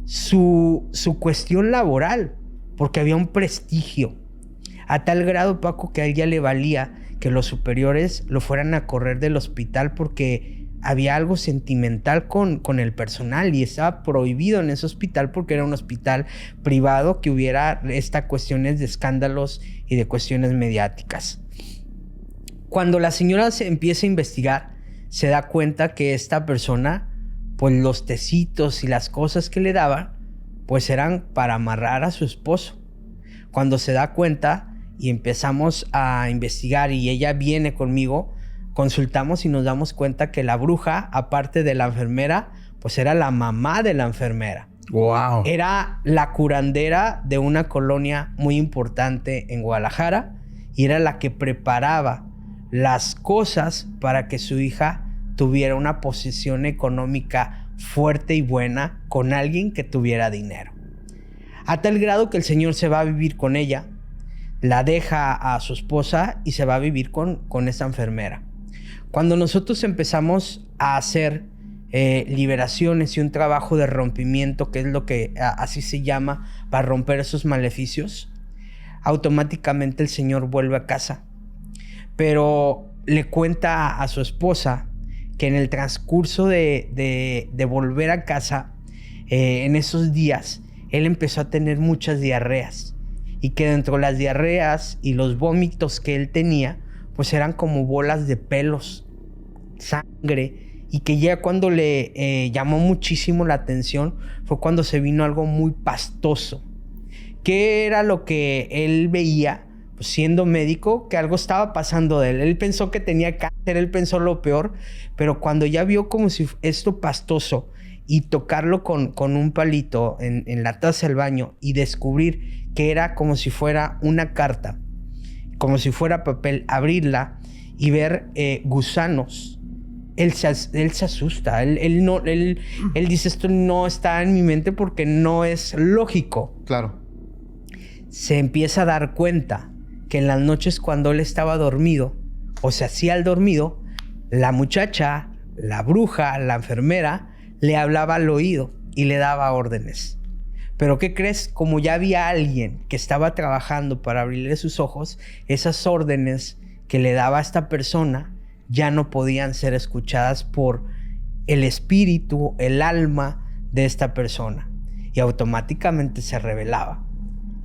su cuestión laboral, porque había un prestigio. A tal grado, Paco, que a ella le valía que los superiores lo fueran a correr del hospital porque había algo sentimental con el personal y estaba prohibido en ese hospital porque era un hospital privado que hubiera estas cuestiones de escándalos y de cuestiones mediáticas. Cuando la señora se empieza a investigar, se da cuenta que esta persona, pues los tecitos y las cosas que le daba, pues eran para amarrar a su esposo. Cuando se da cuenta y empezamos a investigar y ella viene conmigo, consultamos y nos damos cuenta que la bruja, aparte de la enfermera, pues era la mamá de la enfermera. Wow. Era la curandera de una colonia muy importante en Guadalajara y era la que preparaba las cosas para que su hija tuviera una posición económica fuerte y buena con alguien que tuviera dinero. A tal grado que el señor se va a vivir con ella, la deja a su esposa y se va a vivir con esa enfermera. Cuando nosotros empezamos a hacer liberaciones y un trabajo de rompimiento, que es lo que así se llama, para romper esos maleficios, automáticamente el señor vuelve a casa. Pero le cuenta a su esposa que en el transcurso de volver a casa, en esos días, él empezó a tener muchas diarreas. Y que dentro de las diarreas y los vómitos que él tenía, pues eran como bolas de pelos, sangre, y que ya cuando le llamó muchísimo la atención fue cuando se vino algo muy pastoso. ¿Qué era lo que él veía? Pues siendo médico, que algo estaba pasando de él. Él pensó que tenía cáncer, él pensó lo peor, pero cuando ya vio como si esto pastoso y tocarlo con un palito en la taza del baño y descubrir que era como si fuera una carta, como si fuera papel, abrirla y ver gusanos, él se asusta. Él dice, esto no está en mi mente porque no es lógico. Claro. Se empieza a dar cuenta que en las noches cuando él estaba dormido o se hacía el dormido, la muchacha, la bruja, la enfermera, le hablaba al oído y le daba órdenes. Pero ¿qué crees? Como ya había alguien que estaba trabajando para abrirle sus ojos, esas órdenes que le daba a esta persona ya no podían ser escuchadas por el espíritu, el alma de esta persona. Y automáticamente se revelaba.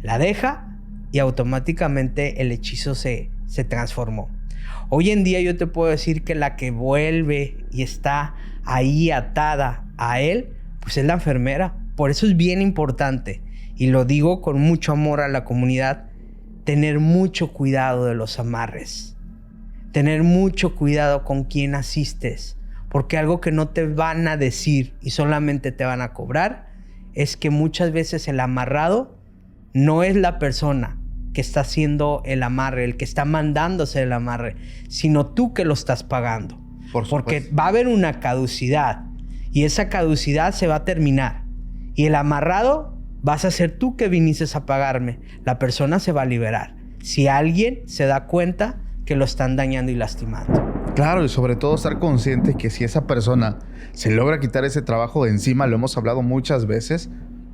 La deja y automáticamente el hechizo se transformó. Hoy en día yo te puedo decir que la que vuelve y está ahí atada a él, pues es la enfermera. Por eso es bien importante, y lo digo con mucho amor a la comunidad, tener mucho cuidado de los amarres. Tener mucho cuidado con quién asistes, porque algo que no te van a decir y solamente te van a cobrar es que muchas veces el amarrado no es la persona que está haciendo el amarre, el que está mandándose el amarre, sino tú que lo estás pagando. Porque va a haber una caducidad y esa caducidad se va a terminar. Y el amarrado vas a ser tú que viniste a pagarme. La persona se va a liberar si alguien se da cuenta que lo están dañando y lastimando. Claro, y sobre todo estar consciente que si esa persona se logra quitar ese trabajo de encima, lo hemos hablado muchas veces,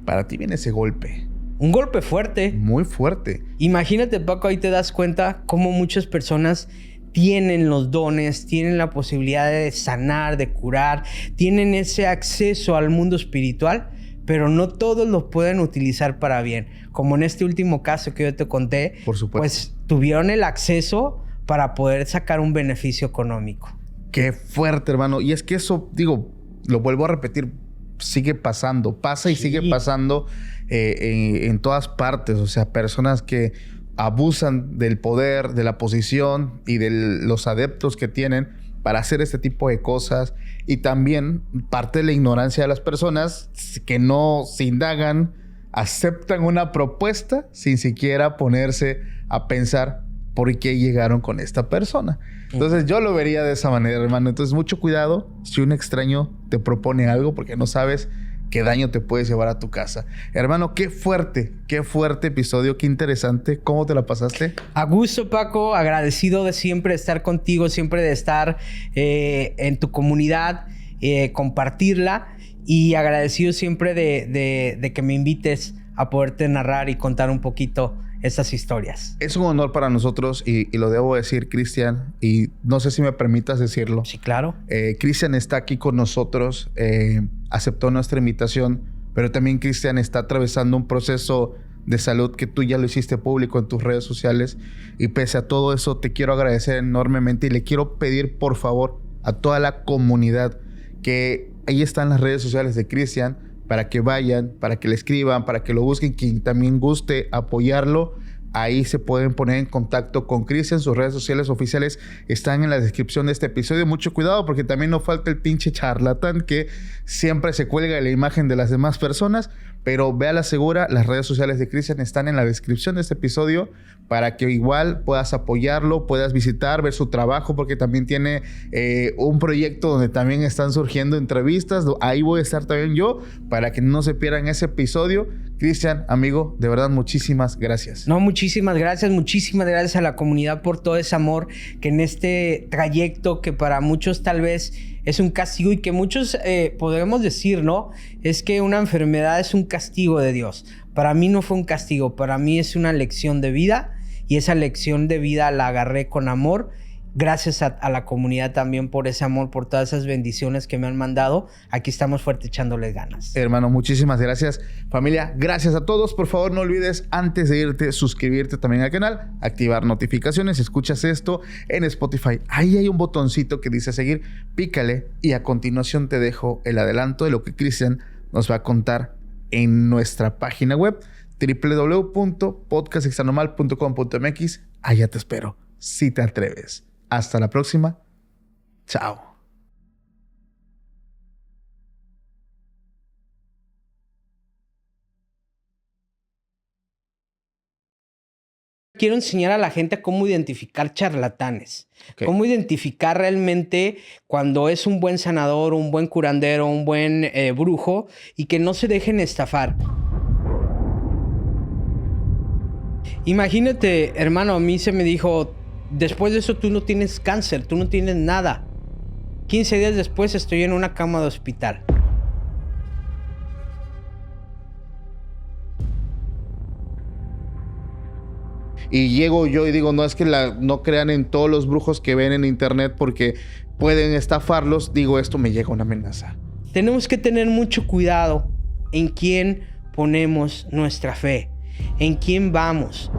para ti viene ese golpe. Un golpe fuerte. Muy fuerte. Imagínate, Paco, ahí te das cuenta cómo muchas personas tienen los dones, tienen la posibilidad de sanar, de curar, tienen ese acceso al mundo espiritual, pero no todos lo pueden utilizar para bien. Como en este último caso que yo te conté, por supuesto, pues tuvieron el acceso para poder sacar un beneficio económico. Qué fuerte, hermano. Y es que eso, digo, lo vuelvo a repetir, sigue pasando, pasa y sigue pasando en todas partes. O sea, personas que abusan del poder, de la posición y de los adeptos que tienen para hacer este tipo de cosas. Y también parte de la ignorancia de las personas que no se indagan, aceptan una propuesta sin siquiera ponerse a pensar por qué llegaron con esta persona. Entonces yo lo vería de esa manera, hermano. Entonces mucho cuidado si un extraño te propone algo, porque no sabes qué daño te puedes llevar a tu casa. Hermano, qué fuerte episodio, qué interesante. ¿Cómo te la pasaste? A gusto, Paco. Agradecido de siempre estar contigo, siempre de estar en tu comunidad, compartirla, y agradecido siempre de que me invites a poderte narrar y contar un poquito estas historias. Es un honor para nosotros y lo debo decir, Cristian, y no sé si me permitas decirlo. Sí, claro. Cristian está aquí con nosotros, aceptó nuestra invitación, pero también Cristian está atravesando un proceso de salud que tú ya lo hiciste público en tus redes sociales, y pese a todo eso te quiero agradecer enormemente y le quiero pedir por favor a toda la comunidad que ahí están las redes sociales de Cristian, para que vayan, para que le escriban, para que lo busquen. Quien también guste apoyarlo, ahí se pueden poner en contacto con Cristian. Sus redes sociales oficiales están en la descripción de este episodio. Mucho cuidado, porque también no falta el pinche charlatán que siempre se cuelga de la imagen de las demás personas. Pero ve a la segura, las redes sociales de Cristian están en la descripción de este episodio para que igual puedas apoyarlo, puedas visitar, ver su trabajo, porque también tiene un proyecto donde también están surgiendo entrevistas. Ahí voy a estar también yo para que no se pierdan ese episodio. Cristian, amigo, de verdad, muchísimas gracias. No, muchísimas gracias a la comunidad por todo ese amor que en este trayecto, que para muchos tal vez es un castigo y que muchos podemos decir, ¿no? Es que una enfermedad es un castigo de Dios. Para mí no fue un castigo, para mí es una lección de vida, y esa lección de vida la agarré con amor. Gracias a la comunidad también por ese amor, por todas esas bendiciones que me han mandado. Aquí estamos fuerte echándoles ganas. Hermano, muchísimas gracias. Familia, gracias a todos. Por favor, no olvides, antes de irte, suscribirte también al canal, activar notificaciones. Si escuchas esto en Spotify, ahí hay un botoncito que dice seguir. Pícale y a continuación te dejo el adelanto de lo que Cristian nos va a contar en nuestra página web www.podcastextranormal.com.mx. Allá te espero, si te atreves. Hasta la próxima. Chao. Quiero enseñar a la gente cómo identificar charlatanes. Okay. Cómo identificar realmente cuando es un buen sanador, un buen curandero, un buen brujo, y que no se dejen estafar. Imagínate, hermano, a mí se me dijo, después de eso tú no tienes cáncer, tú no tienes nada. 15 días después estoy en una cama de hospital. Y llego yo y digo, no es que no crean en todos los brujos que ven en internet porque pueden estafarlos. Digo, esto me llega una amenaza. Tenemos que tener mucho cuidado en quién ponemos nuestra fe, en quién vamos.